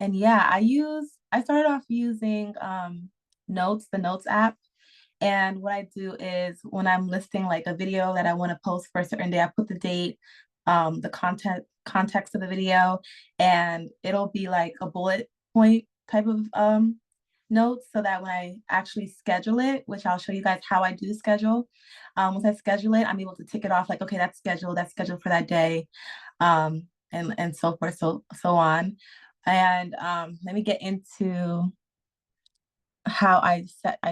And yeah, I started off using the Notes app. And what I do is when I'm listing like a video that I want to post for a certain day, I put the date, the context of the video, and it'll be like a bullet point type of notes, so that when I actually schedule it, which I'll show you guys how I do schedule, once I schedule it, I'm able to tick it off like, okay, that's scheduled for that day, and so forth, so on. And let me get into how I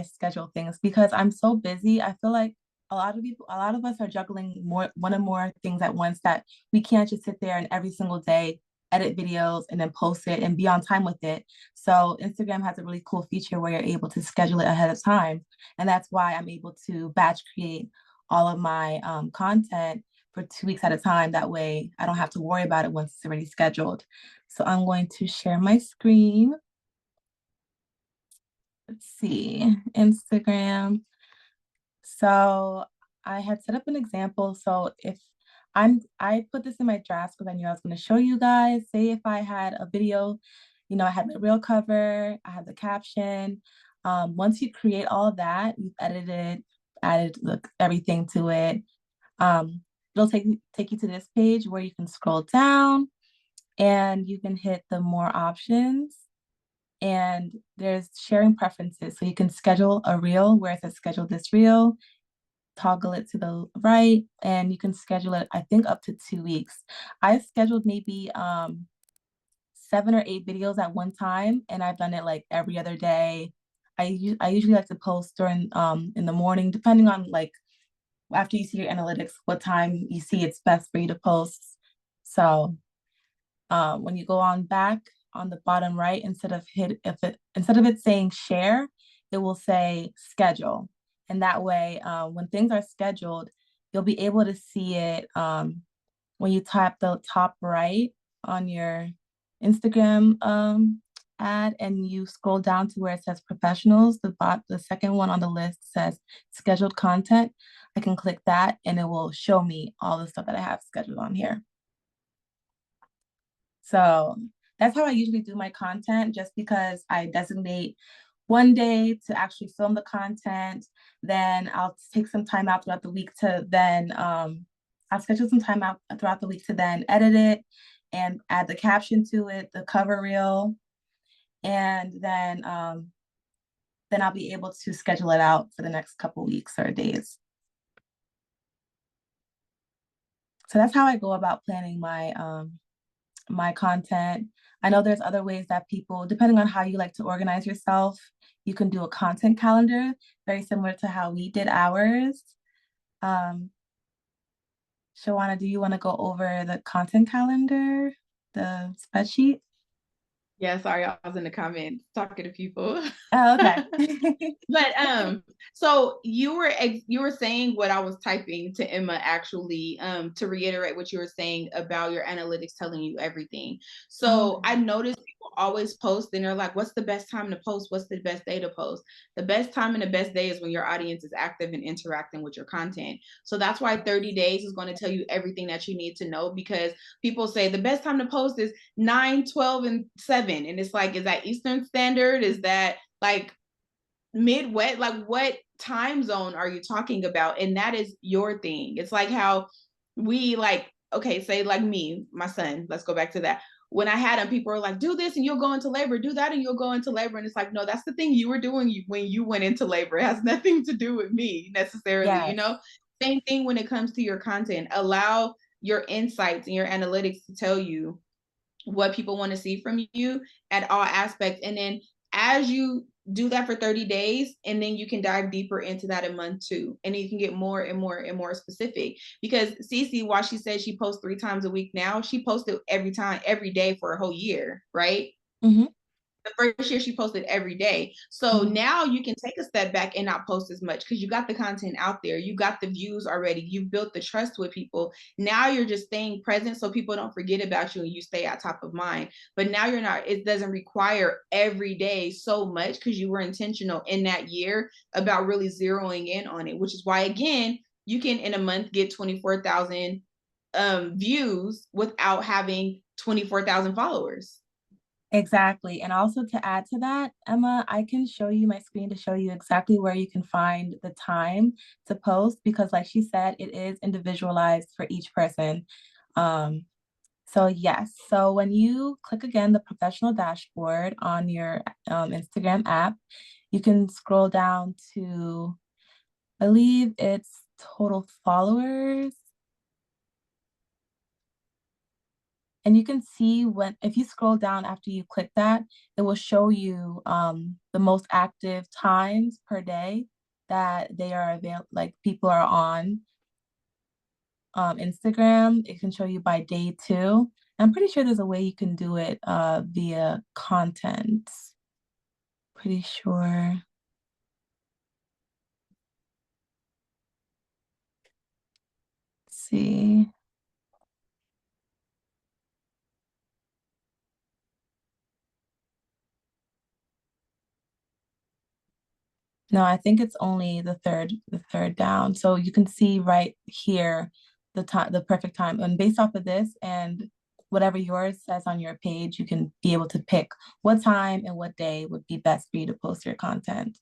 schedule things, because I'm so busy. I feel like a lot of us are juggling one or more things at once, that we can't just sit there and every single day edit videos and then post it and be on time with it. So Instagram has a really cool feature where you're able to schedule it ahead of time. And that's why I'm able to batch create all of my content for 2 weeks at a time. That way I don't have to worry about it once it's already scheduled. So I'm going to share my screen. Let's see, Instagram. So I had set up an example. So if I put this in my drafts because I knew I was going to show you guys. Say if I had a video, I had the real cover, I had the caption. Once you create all of that, you've edited, added everything to it. It'll take you to this page where you can scroll down and you can hit the more options, and there's sharing preferences. So you can schedule a reel where it says schedule this reel, toggle it to the right, and you can schedule it, I think, up to 2 weeks. I scheduled maybe 7 or 8 videos at one time, and I've done it like every other day. I usually like to post during in the morning, depending on like after you see your analytics, what time you see it's best for you to post. So when you go on back on the bottom right, instead of it saying share, it will say schedule. And that way, when things are scheduled, you'll be able to see it when you tap the top right on your Instagram ad, and you scroll down to where it says professionals. The second one on the list says scheduled content. I can click that, and it will show me all the stuff that I have scheduled on here. So that's how I usually do my content, just because I designate one day to actually film the content. Then I'll take some time out throughout the week to then I'll schedule some time out throughout the week to then edit it and add the caption to it, the cover reel, and then I'll be able to schedule it out for the next couple weeks or days. So that's how I go about planning my content. I know there's other ways that people, depending on how you like to organize yourself, you can do a content calendar, very similar to how we did ours. Shawana, do you want to go over the content calendar, the spreadsheet? Yeah, sorry, I was in the comments talking to people. Oh, okay. But so you were saying what I was typing to Emma, actually, to reiterate what you were saying about your analytics telling you everything. So I noticed people always post and they're like, what's the best time to post? What's the best day to post? The best time and the best day is when your audience is active and interacting with your content. So that's why 30 days is going to tell you everything that you need to know, because people say the best time to post is 9, 12, and 7. And it's like, is that Eastern Standard? Is that like Midwest? Like, what time zone are you talking about? And that is your thing. It's like how we like, okay, say like me, my son, let's go back to that. When I had him, people were like, do this and you'll go into labor, do that and you'll go into labor. And it's like, no, that's the thing you were doing when you went into labor. It has nothing to do with me necessarily, Yes. you know? Same thing when it comes to your content. Allow your insights and your analytics to tell you what people want to see from you at all aspects. And then as you do that for 30 days, and then you can dive deeper into that in month 2. And then you can get more and more and more specific. Because Cici, while she says she posts 3 times a week now, she posted every day for a whole year, right? Mm-hmm. The first year she posted every day. So now you can take a step back and not post as much because you got the content out there. You got the views already. You've built the trust with people. Now you're just staying present so people don't forget about you and you stay at top of mind. But now you're not, it doesn't require every day so much because you were intentional in that year about really zeroing in on it, which is why, again, you can in a month get 24,000 views without having 24,000 followers. Exactly. And also to add to that, Emma, I can show you my screen to show you exactly where you can find the time to post because like she said, it is individualized for each person. So yes, so when you click again the professional dashboard on your Instagram app, you can scroll down to, I believe it's total followers. And you can see when, if you scroll down after you click that, it will show you the most active times per day that they are available, like people are on Instagram. It can show you by day too. I'm pretty sure there's a way you can do it via content. Pretty sure. Let's see. No, I think it's only the third down. So you can see right here the time, the perfect time. And based off of this and whatever yours says on your page, you can be able to pick what time and what day would be best for you to post your content.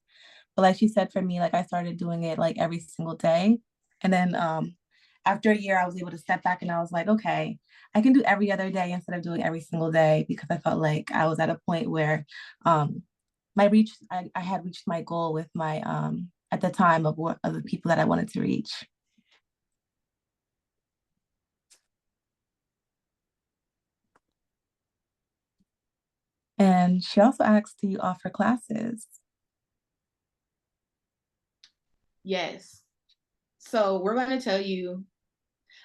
But like she said, for me, like I started doing it like every single day. And then after a year, I was able to step back and I was like, okay, I can do every other day instead of doing every single day because I felt like I was at a point where my reach, I had reached my goal with my at the time of what of the people that I wanted to reach. And she also asked, do you offer classes? Yes. So we're going to tell you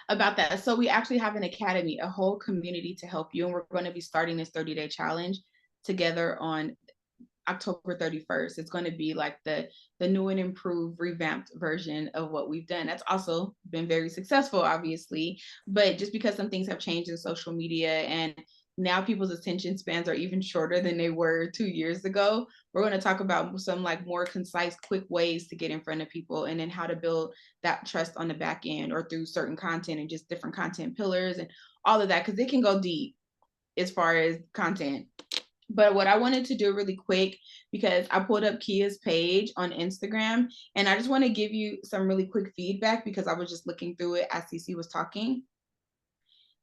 about that. So we actually have an academy, a whole community to help you. And we're going to be starting this 30-day challenge together on October 31st. It's going to be like the new and improved revamped version of what we've done. That's also been very successful, obviously, but just because some things have changed in social media and now people's attention spans are even shorter than they were 2 years ago, we're going to talk about some like more concise, quick ways to get in front of people and then how to build that trust on the back end or through certain content and just different content pillars and all of that, because it can go deep as far as content. But what I wanted to do really quick, because I pulled up Kia's page on Instagram, and I just want to give you some really quick feedback because I was just looking through it as Cici was talking.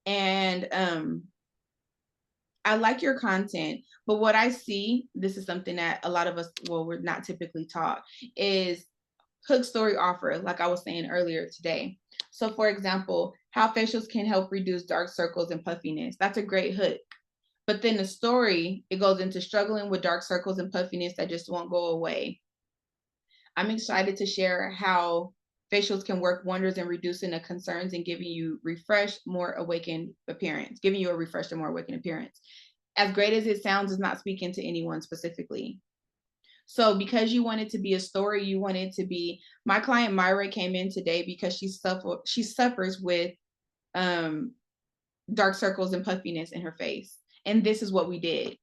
And I like your content, but what I see, this is something that a lot of us, well, we're not typically taught, is hook story offer, like I was saying earlier today. So for example, how facials can help reduce dark circles and puffiness. That's a great hook. But then the story, it goes into struggling with dark circles and puffiness that just won't go away. I'm excited to share how facials can work wonders in reducing the concerns and giving you refreshed, more awakened appearance, giving you a refreshed and more awakened appearance. As great as it sounds, is not speaking to anyone specifically. So because you want it to be a story, you want it to be, my client Myra came in today because she suffers with dark circles and puffiness in her face. And this is what we did.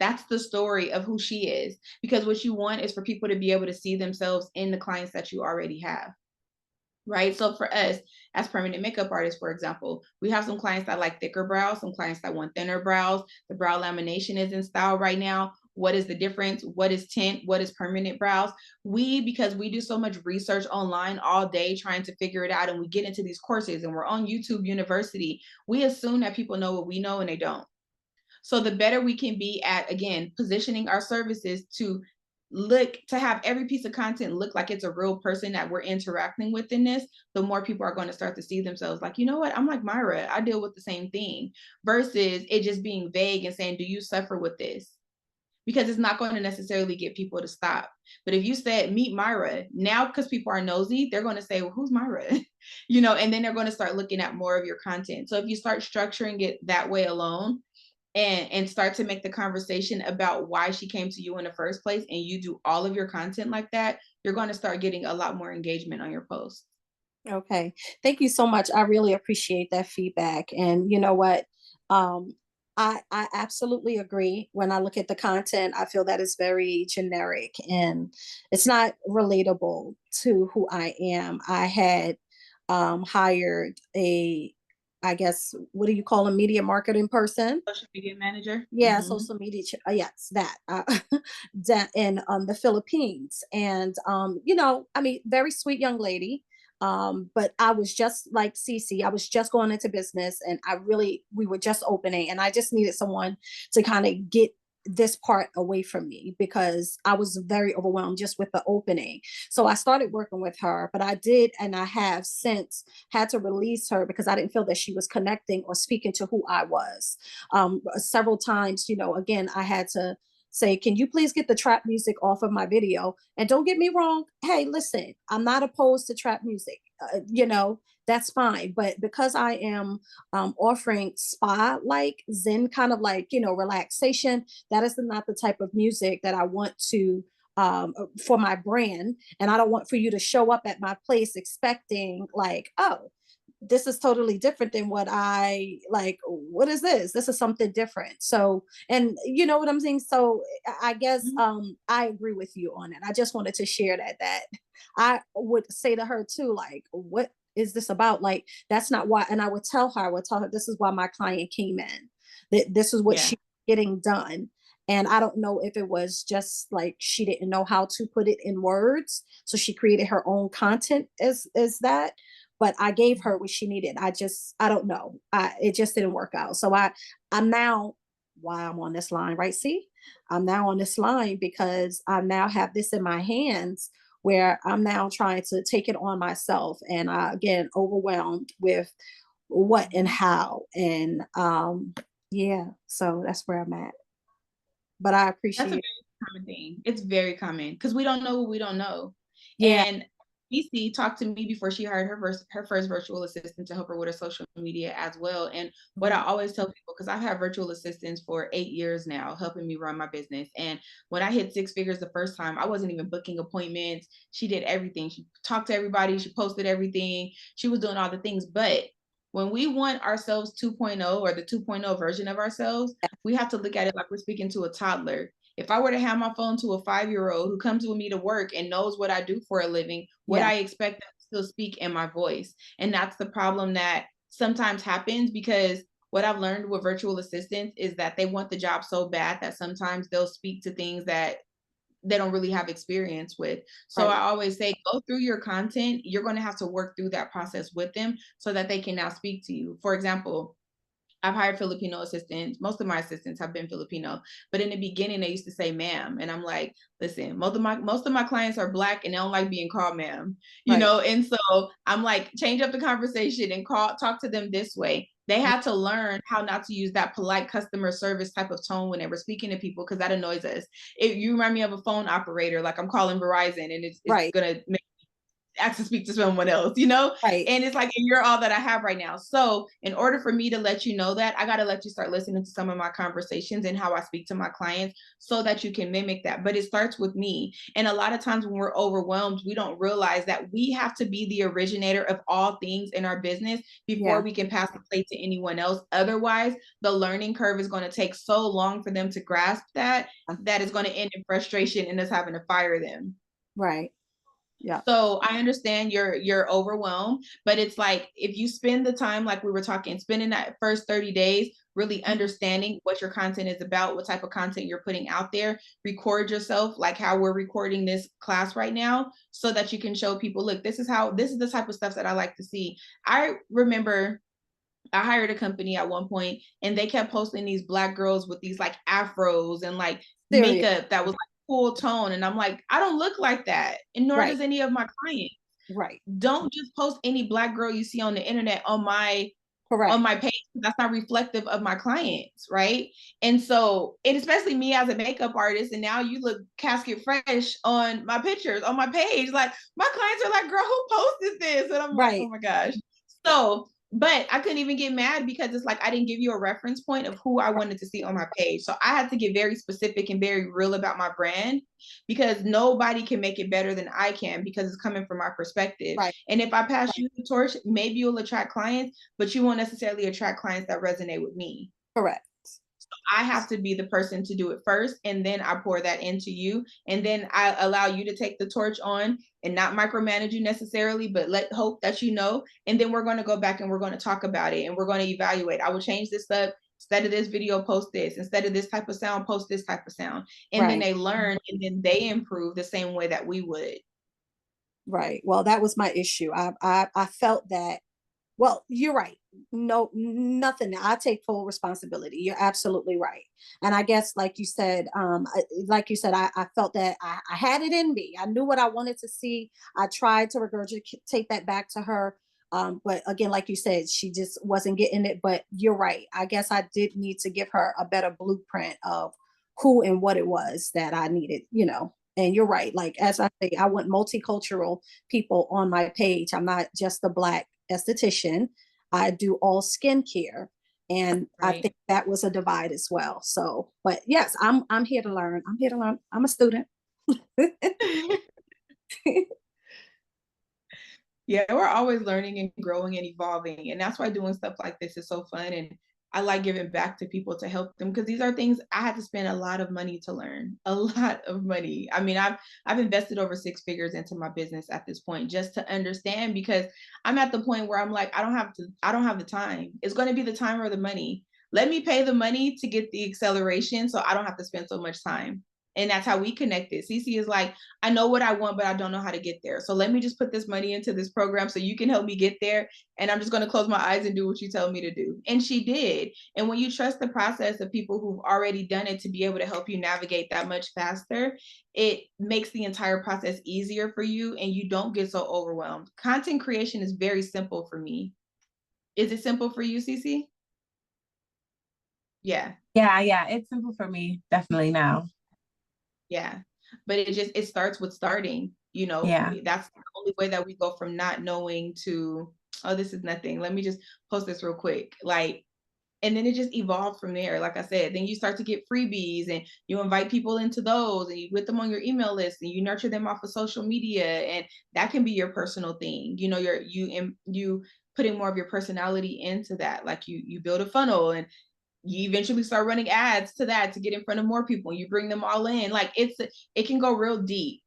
That's the story of who she is. Because what you want is for people to be able to see themselves in the clients that you already have. Right. So for us as permanent makeup artists, for example, we have some clients that like thicker brows, some clients that want thinner brows. The brow lamination is in style right now. What is the difference? What is tint? What is permanent brows? Because we do so much research online all day trying to figure it out, and we get into these courses and we're on YouTube University, we assume that people know what we know and they don't. So the better we can be at, again, positioning our services to have every piece of content look like it's a real person that we're interacting with in this, the more people are going to start to see themselves like, you know what, I'm like Myra, I deal with the same thing, versus it just being vague and saying, do you suffer with this? Because it's not going to necessarily get people to stop. But if you said, meet Myra, now because people are nosy, they're going to say, well, who's Myra? And then they're going to start looking at more of your content. So if you start structuring it that way alone, and start to make the conversation about why she came to you in the first place, and you do all of your content like that, you're going to start getting a lot more engagement on your posts. Okay. Thank you so much. I really appreciate that feedback. And you know what? I absolutely agree. When I look at the content, I feel that it's very generic and it's not relatable to who I am. I had hired I guess, what do you call a media marketing person? Social media manager. Yeah, social media. Yes, that that in the Philippines, and I mean, very sweet young lady. But I was just like Cici. I was just going into business, and we were just opening, and I just needed someone to kind of get this part away from me because I was very overwhelmed just with the opening. So I started working with her, but I did, and I have since had to release her because I didn't feel that she was connecting or speaking to who I was. Several times, again, I had to say, can you please get the trap music off of my video? And don't get me wrong. Hey, listen, I'm not opposed to trap music. That's fine. But because I am offering spa like Zen kind of like, relaxation, that is not the type of music that I want to for my brand. And I don't want for you to show up at my place expecting like, oh, this is totally different than what I like. What is this? This is something different. So, and you know what I'm saying? So I guess I agree with you on it. I just wanted to share that I would say to her too, like, what is this about? Like, that's not why. And I would tell her, this is why my client came in. That this is what she's getting done. And I don't know if it was just like she didn't know how to put it in words. So she created her own content as that. But I gave her what she needed. I don't know. It just didn't work out. So I'm now, why I'm on this line, right? See, I'm now on this line because I now have this in my hands where I'm now trying to take it on myself. And again, overwhelmed with what and how. And yeah, so that's where I'm at. But I appreciate That's a very common thing. It's very common because we don't know what we don't know. Yeah. And Cici talked to me before she hired her first virtual assistant to help her with her social media as well. And what I always tell people, because I've had virtual assistants for 8 years now, helping me run my business. And when I hit 6 figures the first time, I wasn't even booking appointments. She did everything. She talked to everybody. She posted everything. She was doing all the things. But when we want ourselves 2.0 or the 2.0 version of ourselves, we have to look at it like we're speaking to a toddler. If I were to hand my phone to a 5-year-old who comes with me to work and knows what I do for a living, would I expect them to still speak in my voice? And that's the problem that sometimes happens, because what I've learned with virtual assistants is that they want the job so bad that sometimes they'll speak to things that they don't really have experience with. So I always say, go through your content. You're going to have to work through that process with them so that they can now speak to you. For example, I've hired Filipino assistants. Most of my assistants have been Filipino, but in the beginning they used to say ma'am. And I'm like, listen, most of my clients are Black and they don't like being called ma'am, And so I'm like, change up the conversation and talk to them this way. They had to learn how not to use that polite customer service type of tone when they were speaking to people, because that annoys us. You remind me of a phone operator, like I'm calling Verizon and it's gonna make ask to speak to someone else, you know? Right. And it's like, you're all that I have right now. So in order for me to let you know that, I got to let you start listening to some of my conversations and how I speak to my clients so that you can mimic that. But it starts with me. And a lot of times when we're overwhelmed, we don't realize that we have to be the originator of all things in our business before we can pass the plate to anyone else. Otherwise, the learning curve is going to take so long for them to grasp that is going to end in frustration and us having to fire them. Right. Yeah. So I understand you're overwhelmed, but it's like, if you spend the time, like we were talking, spending that first 30 days, really understanding what your content is about, what type of content you're putting out there, record yourself like how we're recording this class right now, so that you can show people, look, this is the type of stuff that I like to see. I remember I hired a company at one point and they kept posting these Black girls with these like afros and like makeup that was like full tone. And I'm like, I don't look like that. And nor does any of my clients. Right. Don't just post any Black girl you see on the internet on my page. That's not reflective of my clients, right? And so, and especially me as a makeup artist, and now you look casket fresh on my pictures on my page. Like, my clients are like, girl, who posted this? And I'm like, oh my gosh. So, but I couldn't even get mad because it's like, I didn't give you a reference point of who I wanted to see on my page. So I had to get very specific and very real about my brand, because nobody can make it better than I can, because it's coming from my perspective. Right. And if I pass you the torch, maybe you'll attract clients, but you won't necessarily attract clients that resonate with me. Correct. So I have to be the person to do it first, and then I pour that into you, and then I allow you to take the torch on and not micromanage you necessarily, but hope that you know. And then we're going to go back and we're going to talk about it, and we're going to evaluate. I will change this up. Instead of this video, post this. Instead of this type of sound, post this type of sound. And then they learn, and then they improve the same way that we would. Right. Well, that was my issue. I felt that. Well, you're right. No, nothing. I take full responsibility. You're absolutely right. And I guess, like you said, I felt that I had it in me. I knew what I wanted to see. I tried to regurgitate that back to her. But again, like you said, she just wasn't getting it. But you're right. I guess I did need to give her a better blueprint of who and what it was that I needed, And you're right. Like, as I say, I want multicultural people on my page. I'm not just a Black esthetician. I do all skincare. And I think that was a divide as well. So, but yes, I'm here to learn. I'm here to learn. I'm a student. Yeah, we're always learning and growing and evolving. And that's why doing stuff like this is so fun. And I like giving back to people to help them, because these are things I had to spend a lot of money to learn. A lot of money. I mean, I've invested over 6 figures into my business at this point, just to understand, because I'm at the point where I'm like, I don't have the time. It's going to be the time or the money. Let me pay the money to get the acceleration so I don't have to spend so much time. And that's how we connected. Cici is like, I know what I want, but I don't know how to get there. So let me just put this money into this program so you can help me get there. And I'm just going to close my eyes and do what you tell me to do. And she did. And when you trust the process of people who've already done it to be able to help you navigate that much faster, it makes the entire process easier for you, and you don't get so overwhelmed. Content creation is very simple for me. Is it simple for you, Cici? Yeah. Yeah. It's simple for me, definitely now. Yeah. But it starts with starting, That's the only way that we go from not knowing to, oh, this is nothing. Let me just post this real quick. And then it just evolved from there. Like I said, then you start to get freebies, and you invite people into those, and you put them on your email list, and you nurture them off of social media. And that can be your personal thing. You putting more of your personality into that. Like you build a funnel, and you eventually start running ads to that to get in front of more people. You bring them all in. Like, it can go real deep.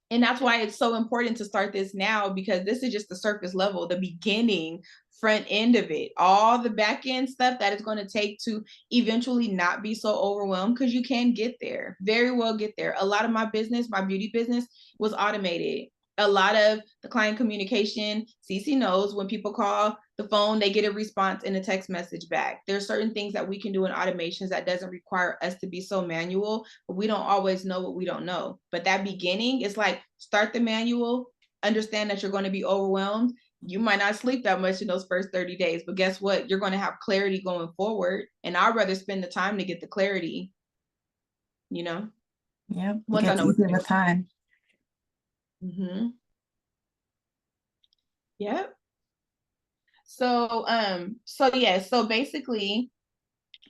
And that's why it's so important to start this now, because this is just the surface level, the beginning, front end of it. All the back end stuff that it's going to take to eventually not be so overwhelmed, because you can get there, very well get there. A lot of my business, my beauty business, was automated. A lot of the client communication, Cici knows, when people call the phone, they get a response in a text message back. There's certain things that we can do in automations that doesn't require us to be so manual, but we don't always know what we don't know. But that beginning is like, start the manual, understand that you're going to be overwhelmed. You might not sleep that much in those first 30 days, but guess what? You're going to have clarity going forward. And I'd rather spend the time to get the clarity, Yeah. Once I know with time. Mm-hmm. Yep. So basically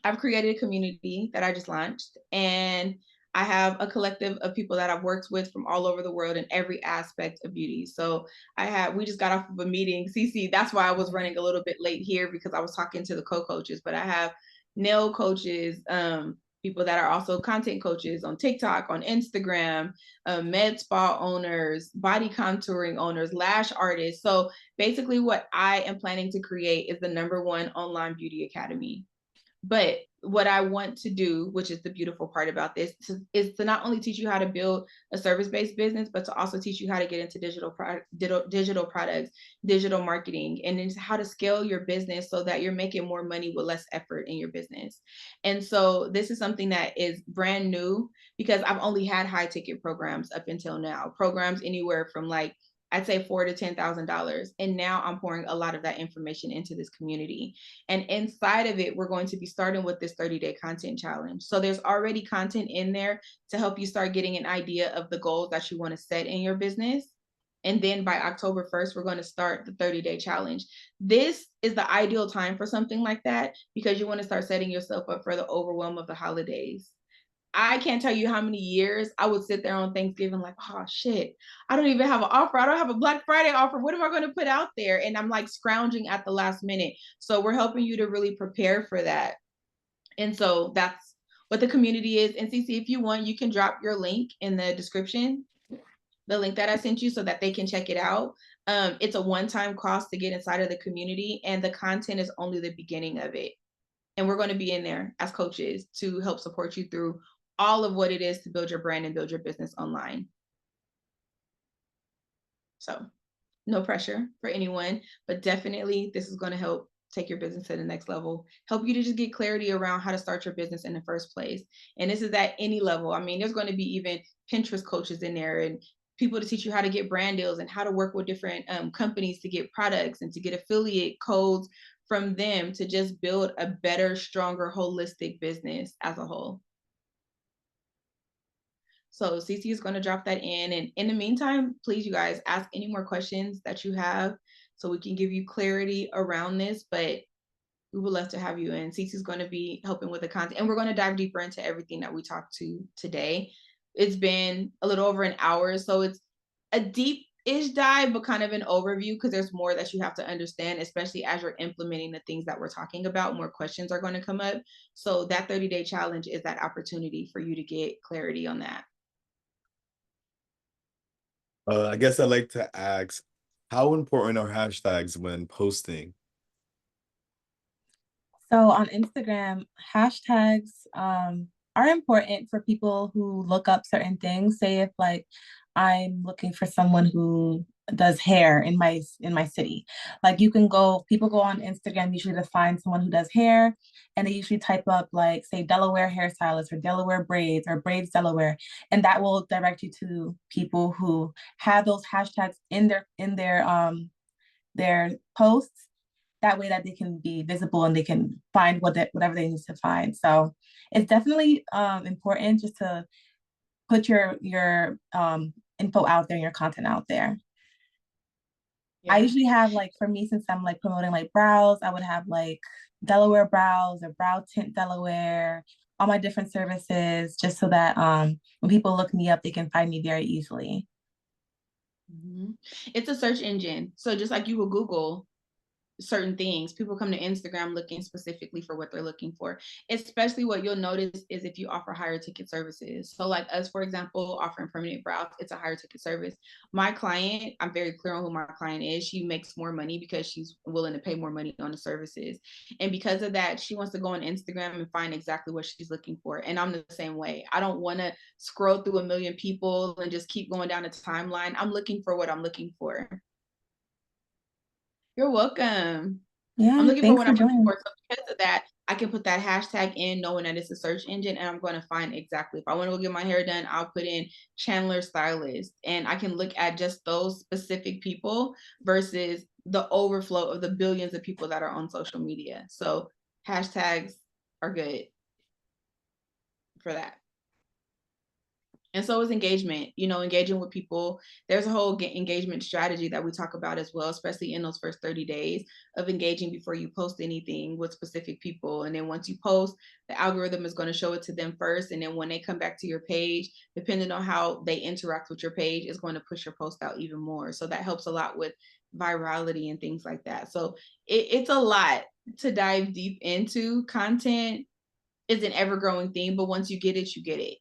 I've created a community that I just launched, and I have a collective of people that I've worked with from all over the world in every aspect of beauty. So we just got off of a meeting, Cici. That's why I was running a little bit late here, because I was talking to the co-coaches, but I have nail coaches, people that are also content coaches on TikTok, on Instagram, med spa owners, body contouring owners, lash artists. So basically what I am planning to create is the #1 online beauty academy. But what I want to do, which is the beautiful part about this, is to not only teach you how to build a service-based business, but to also teach you how to get into digital products, digital marketing, and then how to scale your business so that you're making more money with less effort in your business. And so this is something that is brand new, because I've only had high ticket programs up until now, programs anywhere from like, I'd say $4,000 to $10,000. And now I'm pouring a lot of that information into this community. And inside of it, we're going to be starting with this 30-day content challenge. So there's already content in there to help you start getting an idea of the goals that you want to set in your business. And then by October 1st, we're going to start the 30-day challenge. This is the ideal time for something like that, because you want to start setting yourself up for the overwhelm of the holidays. I can't tell you how many years I would sit there on Thanksgiving like, oh shit, I don't even have an offer. I don't have a Black Friday offer. What am I going to put out there? And I'm like scrounging at the last minute. So we're helping you to really prepare for that. And so that's what the community is. And Cici, if you want, you can drop your link in the description, the link that I sent you, so that they can check it out. It's a one-time cost to get inside of the community, and the content is only the beginning of it. And we're going to be in there as coaches to help support you through all of what it is to build your brand and build your business online. So no pressure for anyone, but definitely this is going to help take your business to the next level, help you to just get clarity around how to start your business in the first place. And this is at any level. I mean, there's going to be even Pinterest coaches in there, and people to teach you how to get brand deals and how to work with different companies to get products and to get affiliate codes from them, to just build a better, stronger, holistic business as a whole. So Cici is going to drop that in. And in the meantime, please, you guys, ask any more questions that you have so we can give you clarity around this. But we would love to have you in. Cici is going to be helping with the content, and we're going to dive deeper into everything that we talked to today. It's been a little over an hour, so it's a deep-ish dive, but kind of an overview, because there's more that you have to understand, especially as you're implementing the things that we're talking about. More questions are going to come up. So that 30-day challenge is that opportunity for you to get clarity on that. I guess I'd like to ask, how important are hashtags when posting? So on Instagram, hashtags are important for people who look up certain things. Say if like I'm looking for someone who does hair in my city. Like people go on Instagram usually to find someone who does hair, and they usually type up like say Delaware hairstylist or Delaware braids or braids Delaware, and that will direct you to people who have those hashtags in their posts, that way that they can be visible and they can find whatever they need to find. So it's definitely important just to put your info out there, your content out there. Yeah. I usually have like, for me, since I'm like promoting like brows, I would have like Delaware brows or brow tint Delaware, all my different services, just so that when people look me up, they can find me very easily. Mm-hmm. It's a search engine. So just like you would Google certain things, people come to Instagram looking specifically for what they're looking for. Especially what you'll notice is if you offer higher ticket services. So like us, for example, offering permanent brows, it's a higher ticket service. My client, I'm very clear on who my client is. She makes more money because she's willing to pay more money on the services. And because of that, she wants to go on Instagram and find exactly what she's looking for. And I'm the same way. I don't want to scroll through a million people and just keep going down the timeline. I'm looking for what I'm looking for. You're welcome. Yeah, I'm looking for what I'm looking joining. for. So because of that, I can put that hashtag in knowing that it's a search engine, and I'm going to find exactly. If I want to go get my hair done, I'll put in Chandler stylist, and I can look at just those specific people versus the overflow of the billions of people that are on social media. So hashtags are good for that. And so is engagement, engaging with people. There's a whole engagement strategy that we talk about as well, especially in those first 30 days of engaging before you post anything with specific people. And then once you post, the algorithm is going to show it to them first. And then when they come back to your page, depending on how they interact with your page, is going to push your post out even more. So that helps a lot with virality and things like that. So it's a lot to dive deep into. Content is an ever growing thing, but once you get it, you get it.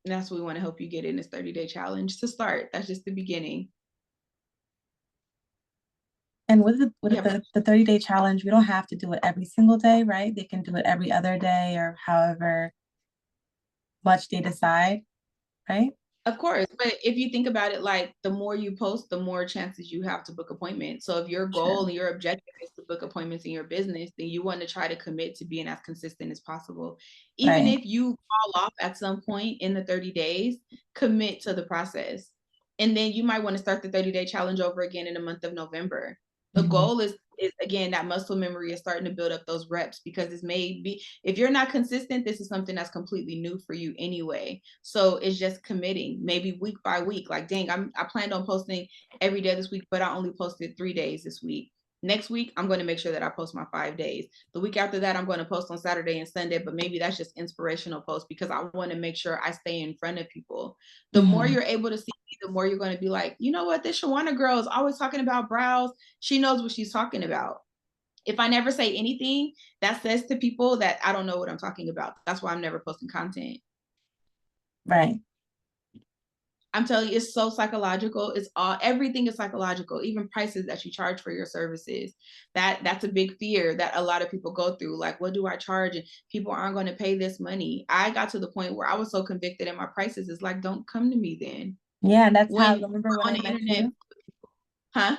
And that's what we want to help you get in this 30-day challenge to start. That's just the beginning. And with the 30-day challenge, we don't have to do it every single day, right? They can do it every other day or however much they decide, right? Of course, but if you think about it, like the more you post, the more chances you have to book appointments. So if your goal and your objective is to book appointments in your business, then you want to try to commit to being as consistent as possible. Even Right. if you fall off at some point in the 30 days, commit to the process. And then you might want to start the 30-day challenge over again in the month of November. The goal is again, that muscle memory is starting to build up those reps, because this may be, if you're not consistent, this is something that's completely new for you anyway. So it's just committing, maybe week by week. Like, dang, I planned on posting every day this week, but I only posted 3 days this week. Next week, I'm going to make sure that I post my 5 days. The week after that, I'm going to post on Saturday and Sunday, but maybe that's just inspirational posts because I want to make sure I stay in front of people. The more you're able to see, the more you're going to be like, you know what, this Shawana girl is always talking about brows. She knows what she's talking about. If I never say anything, that says to people that I don't know what I'm talking about. That's why I'm never posting content. Right. I'm telling you, it's so psychological. Everything is psychological, even prices that you charge for your services. That's a big fear that a lot of people go through. Like, what do I charge? And people aren't going to pay this money. I got to the point where I was so convicted in my prices. It's like, don't come to me then. Yeah, that's how I When remember when on I the met internet, you. huh?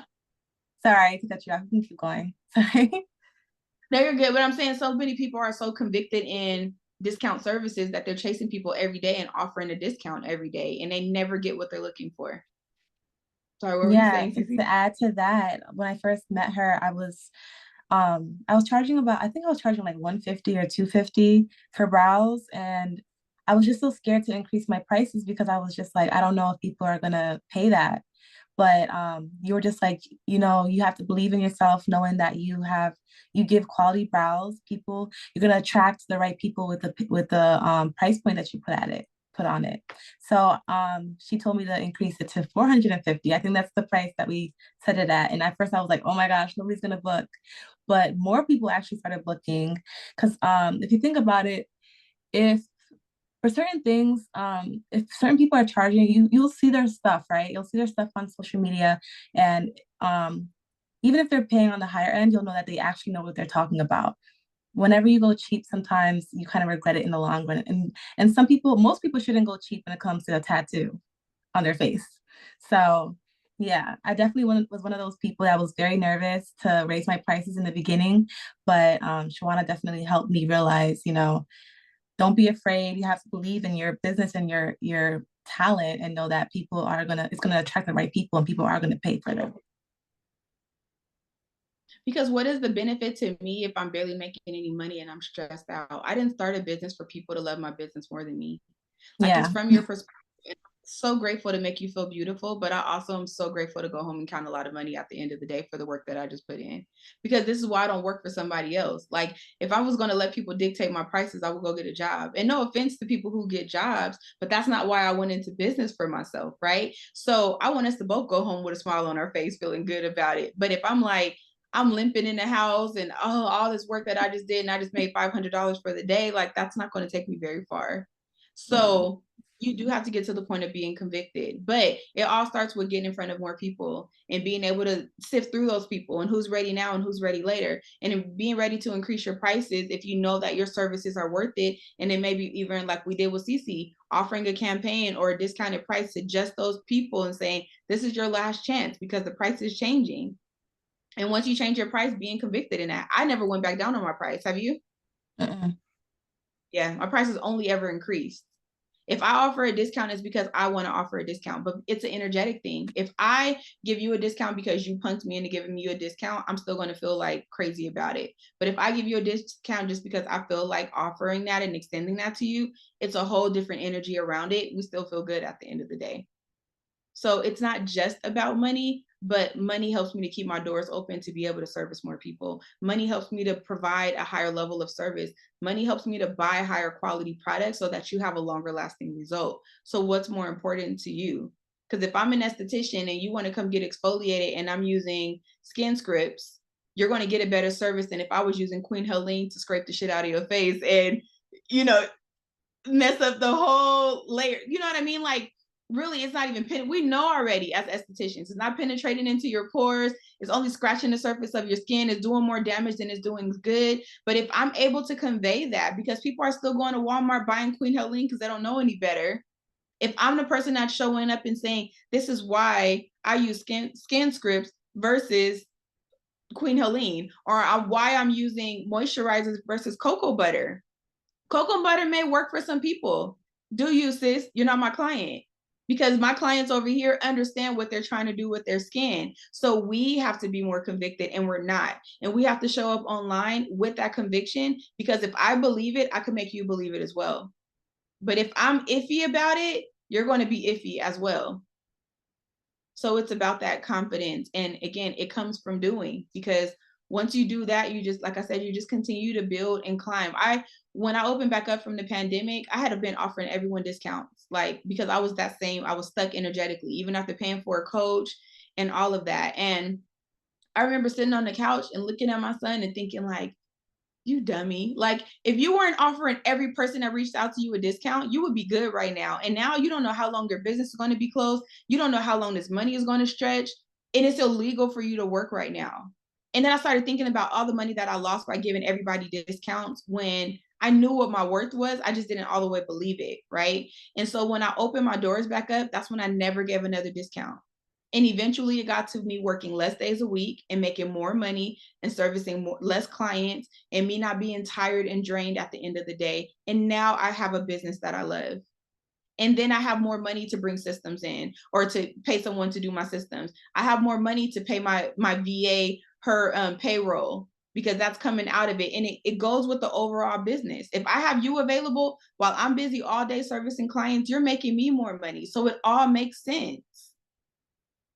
Sorry to cut you off. You can keep going. Sorry. No, you're good. But I'm saying so many people are so convicted in discount services that they're chasing people every day and offering a discount every day, and they never get what they're looking for. Sorry, what were you Yeah, saying, and Cici? to add to that, when I first met her, I was charging about, I think I was charging like 150 or 250 for brows, and I was just so scared to increase my prices because I was just like, I don't know if people are gonna pay that. But you were just like, you have to believe in yourself, knowing that you give quality brows. People, you're gonna attract the right people with the price point that you put on it. So she told me to increase it to 450. I think that's the price that we set it at. And at first I was like, oh my gosh, nobody's gonna book. But more people actually started booking because if you think about it, if for certain things, if certain people are charging you, you'll see their stuff, right? You'll see their stuff on social media, and even if they're paying on the higher end, you'll know that they actually know what they're talking about. Whenever you go cheap, sometimes you kind of regret it in the long run. And most people shouldn't go cheap when it comes to a tattoo on their face. So yeah, I definitely was one of those people that was very nervous to raise my prices in the beginning, but Shawana definitely helped me realize, don't be afraid. You have to believe in your business and your talent, and know that it's gonna attract the right people, and people are gonna pay for them. Because what is the benefit to me if I'm barely making any money and I'm stressed out? I didn't start a business for people to love my business more than me. Like, it's Yeah. from your perspective. So grateful to make you feel beautiful, but I also am so grateful to go home and count a lot of money at the end of the day for the work that I just put in. Because this is why I don't work for somebody else. Like, if I was going to let people dictate my prices, I would go get a job. And no offense to people who get jobs, but that's not why I went into business for myself, right? So I want us to both go home with a smile on our face, feeling good about it. But if I'm like, I'm limping in the house and all this work that I just did and I just made $500 for the day, like, that's not going to take me very far. Yeah. So you do have to get to the point of being convicted, but it all starts with getting in front of more people and being able to sift through those people and who's ready now and who's ready later, and being ready to increase your prices if you know that your services are worth it. And then maybe even like we did with Cici, offering a campaign or a discounted price to just those people and saying, this is your last chance because the price is changing. And once you change your price, being convicted in that. I never went back down on my price. Have you? Mm-mm. Yeah, my prices only ever increased. If I offer a discount, it's because I want to offer a discount, but it's an energetic thing. If I give you a discount because you punked me into giving me a discount, I'm still going to feel like crazy about it. But if I give you a discount just because I feel like offering that and extending that to you, it's a whole different energy around it. We still feel good at the end of the day. So it's not just about money, but money helps me to keep my doors open to be able to service more people. Money helps me to provide a higher level of service. Money helps me to buy higher quality products so that you have a longer lasting result. So what's more important to you? Because if I'm an esthetician and you want to come get exfoliated and I'm using skin scripts, you're going to get a better service than if I was using Queen Helene to scrape the shit out of your face and, you know, mess up the whole layer. You know what I mean? Like, really, it's not even we know already as estheticians, it's not penetrating into your pores, it's only scratching the surface of your skin, it's doing more damage than it's doing good. But if I'm able to convey that, because people are still going to Walmart buying Queen Helene because they don't know any better, if I'm the person that's showing up and saying, this is why I use skin scripts versus Queen Helene, or why I'm using moisturizers versus cocoa butter. Cocoa butter may work for some people. Do you, sis? You're not my client. Because my clients over here understand what they're trying to do with their skin. So we have to be more convicted, and we're not. And we have to show up online with that conviction, because if I believe it, I can make you believe it as well. But if I'm iffy about it, you're going to be iffy as well. So it's about that confidence. And again, it comes from doing, because once you do that, you just, like I said, you just continue to build and climb. When I opened back up from the pandemic, I had been offering everyone discounts, like, because I was stuck energetically, even after paying for a coach and all of that. And I remember sitting on the couch and looking at my son and thinking, like, you dummy. Like, if you weren't offering every person that reached out to you a discount, you would be good right now. And now you don't know how long your business is going to be closed. You don't know how long this money is going to stretch. And it's illegal for you to work right now. And then I started thinking about all the money that I lost by giving everybody discounts when I knew what my worth was. I just didn't all the way believe it, right? And so when I opened my doors back up, that's when I never gave another discount. And eventually it got to me working less days a week and making more money and servicing less clients, and me not being tired and drained at the end of the day. And now I have a business that I love. And then I have more money to bring systems in, or to pay someone to do my systems. I have more money to pay my VA her payroll, because that's coming out of it. And it goes with the overall business. If I have you available while I'm busy all day servicing clients, you're making me more money. So it all makes sense.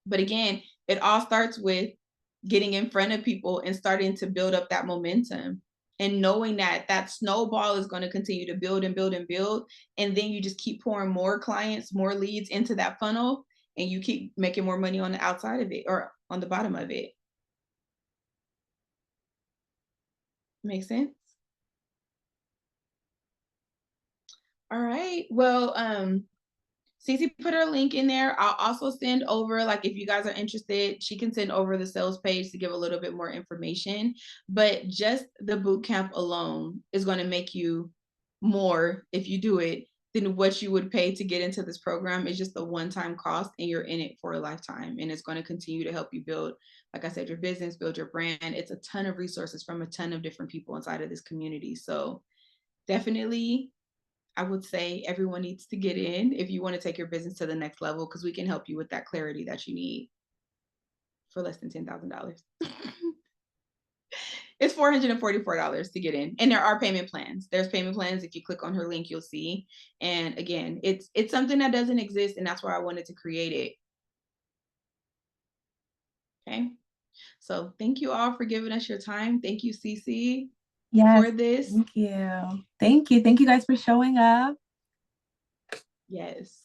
But again, it all starts with getting in front of people and starting to build up that momentum, and knowing that that snowball is going to continue to build and build and build. And then you just keep pouring more clients, more leads into that funnel, and you keep making more money on the outside of it, or on the bottom of it. Make sense? All right. Well, Cici put her link in there. I'll also send over, like, if you guys are interested, she can send over the sales page to give a little bit more information. But just the boot camp alone is going to make you more, if you do it, than what you would pay to get into this program. It's just a one-time cost, and you're in it for a lifetime. And it's going to continue to help you build, like I said, your business, build your brand. It's a ton of resources from a ton of different people inside of this community. So definitely, I would say everyone needs to get in if you want to take your business to the next level, because we can help you with that clarity that you need for less than $10,000. It's $444 to get in. And there are payment plans. There's payment plans. If you click on her link, you'll see. And again, it's something that doesn't exist, and that's why I wanted to create it. Okay. So thank you all for giving us your time. Thank you, Cici, Yes, for this. thank you. Thank you. Thank you guys for showing up. Yes.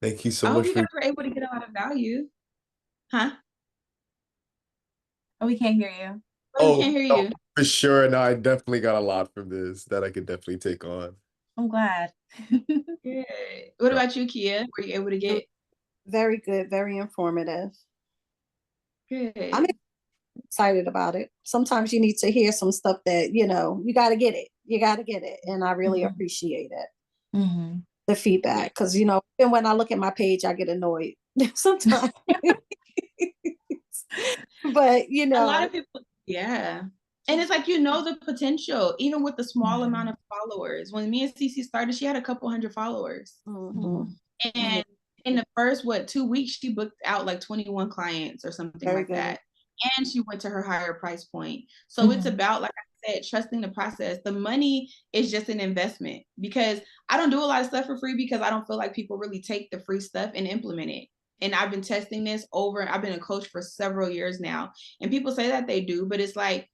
Thank you so I hope much you for guys were able to get a lot of value. Huh? Oh, we can't hear you. Oh, we can't hear no, you. for sure. No, I definitely got a lot from this that I could definitely take on. I'm glad. Good. What about you, Kia? Were you able to get? Very good, very informative. Good. I'm excited about it. Sometimes you need to hear some stuff that, you know, you got to get it. You got to get it. And I really appreciate it. The feedback. Because, you know, even when I look at my page, I get annoyed sometimes. But, you know, a lot of people, yeah. And it's like, you know, the potential, even with the small Mhm. amount of followers. When me and Cici started, she had a couple hundred followers. Mhm. And in the first, 2 weeks, she booked out like 21 clients or something Very like good. that. And she went to her higher price point. So it's Mhm. about, like I said, trusting the process. The money is just an investment, because I don't do a lot of stuff for free because I don't feel like people really take the free stuff and implement it. And I've been testing this over, I've been a coach for several years now. And people say that they do, but it's like,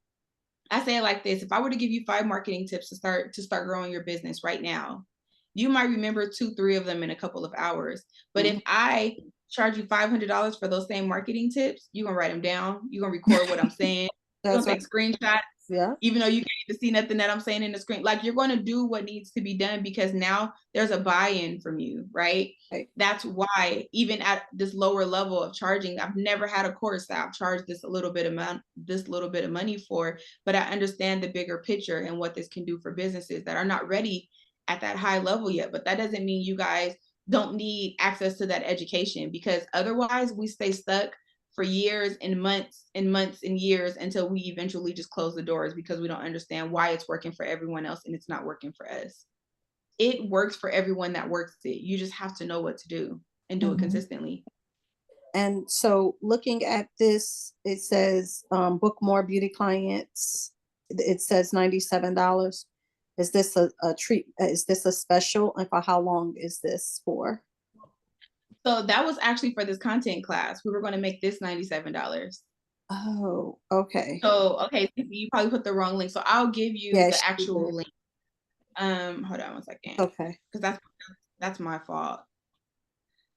I say it like this: if I were to give you 5 marketing tips to start growing your business right now, you might remember 2, 3 of them in a couple of hours. But if I charge you $500 for those same marketing tips, you're gonna write them down. You're gonna record what I'm saying. You're That's gonna right. take screenshots, Yeah. even though you can't even see nothing that I'm saying in the screen. Like, you're going to do what needs to be done, because now there's a buy-in from you, right? Right. That's why even at this lower level of charging, I've never had a course that I've charged this little bit of money for, but I understand the bigger picture and what this can do for businesses that are not ready at that high level yet. But that doesn't mean you guys don't need access to that education, because otherwise we stay stuck for years and months and months and years until we eventually just close the doors, because we don't understand why it's working for everyone else and it's not working for us. It works for everyone that works it. You just have to know what to do and do it Mhm. consistently. And so looking at this, it says book more beauty clients. It says $97. Is this a treat? Is this a special? And for how long is this for? So that was actually for this content class. We were going to make this $97. Oh, okay. So, okay, you probably put the wrong link. So I'll give you Yes, the you actual did. link. Hold on one second, Okay. because that's my fault.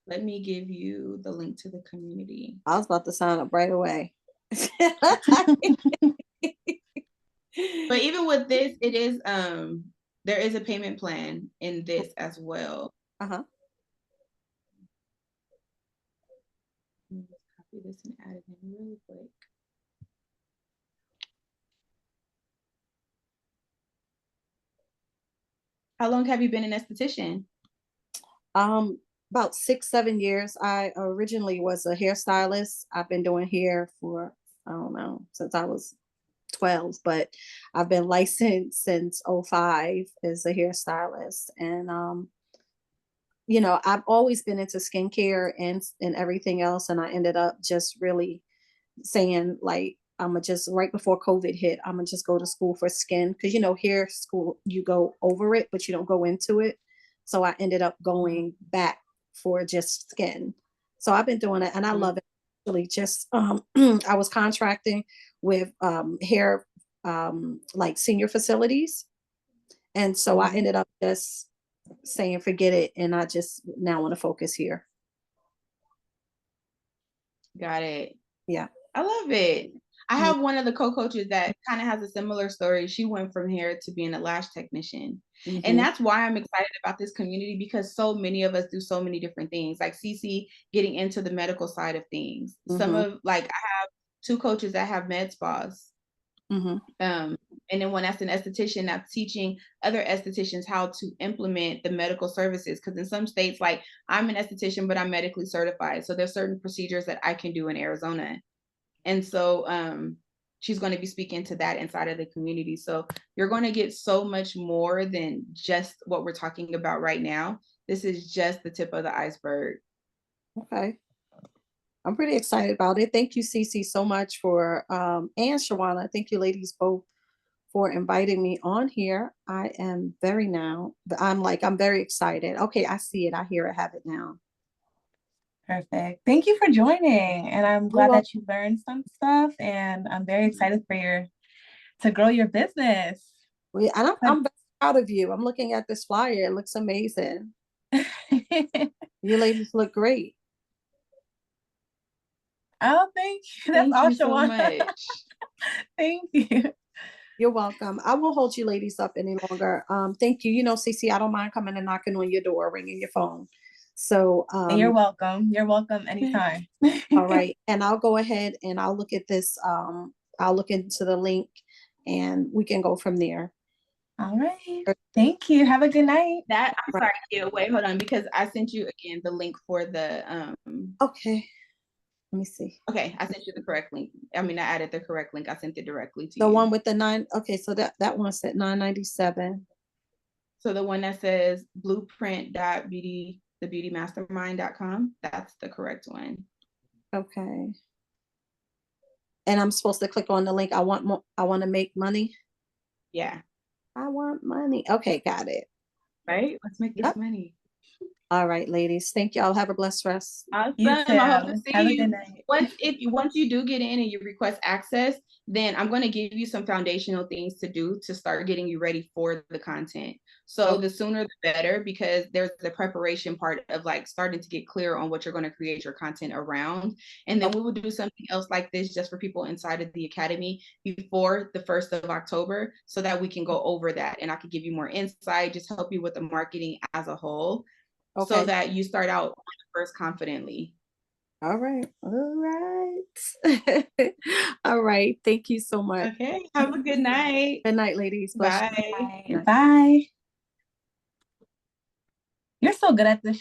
Let me give you the link to the community. I was about to sign up right away. But even with this, it is there is a payment plan in this as well. Uh-huh. Let me just copy this and add it in really quick. How long have you been an esthetician? About 6, 7 years. I originally was a hairstylist. I've been doing hair for, I don't know, since I was 12, but I've been licensed since '05 as a hairstylist. And I've always been into skincare and everything else. And I ended up just really saying, like, I'm gonna just, right before COVID hit, I'm gonna just go to school for skin, because hair school, you go over it but you don't go into it. So I ended up going back for just skin. So I've been doing it and I love it. Really, just I was contracting with hair, like senior facilities, and so I ended up just saying forget it, and I just now want to focus here. Got it. Yeah. I love it. I Yeah. have one of the co-coaches that kind of has a similar story. She went from hair to being a lash technician. And Mm-hmm. that's why I'm excited about this community, because so many of us do so many different things. Like Cici getting into the medical side of things. Some Mm-hmm. of, like, I have 2 coaches that have med spas. Mm-hmm. And then one that's an esthetician that's teaching other estheticians how to implement the medical services. Because in some states, like, I'm an esthetician, but I'm medically certified. So there's certain procedures that I can do in Arizona. And so she's going to be speaking to that inside of the community. So you're going to get so much more than just what we're talking about right now. This is just the tip of the iceberg. Okay. I'm pretty excited about it. Thank you, Cici, so much for and Shawana. Thank you, ladies, both for inviting me on here. I am I'm very excited. Okay, I see it. I hear it, have it now. Perfect. Thank you for joining. And I'm You're glad welcome. that you learned some stuff. And I'm very excited for to grow your business. And I'm very proud of you. I'm looking at this flyer. It looks amazing. You ladies look great. Oh, thank you. That's Thank all, you so Shawana. much. Thank you. You're welcome. I won't hold you ladies up any longer. Thank you. Cici, I don't mind coming and knocking on your door, ringing your phone. So You're welcome. You're welcome anytime. all right. And I'll go ahead and I'll look at this. I'll look into the link and we can go from there. All right. Thank you. Have a good night. I'm sorry. Yeah, wait, hold on, because I sent you again the link for the Okay. Let me see. Okay, I sent you the correct link. I mean, I added the correct link. I sent it directly to The you. one with the 9. Okay, so that one's at $9.97. So the one that says blueprint.beautymastermind.com, that's the correct one. Okay. And I'm supposed to click on the link. I want more. I want to make money. Yeah. I want money. Okay, got it. Right? Let's make this Yep. money. All right, ladies. Thank y'all. Have a blessed rest. Awesome. You too. I hope to see Have a you. good night. Once you do get in and you request access, then I'm going to give you some foundational things to do to start getting you ready for the content. So the sooner the better, because there's the preparation part of like starting to get clear on what you're going to create your content around. And then we will do something else like this just for people inside of the academy before the 1st of October so that we can go over that and I can give you more insight, just help you with the marketing as a whole. Okay. So that you start out first confidently. All right. All right. All right. Thank you so much. Okay. Have a good night. Good night, ladies. Bless you. Bye. Bye. You're so good at this.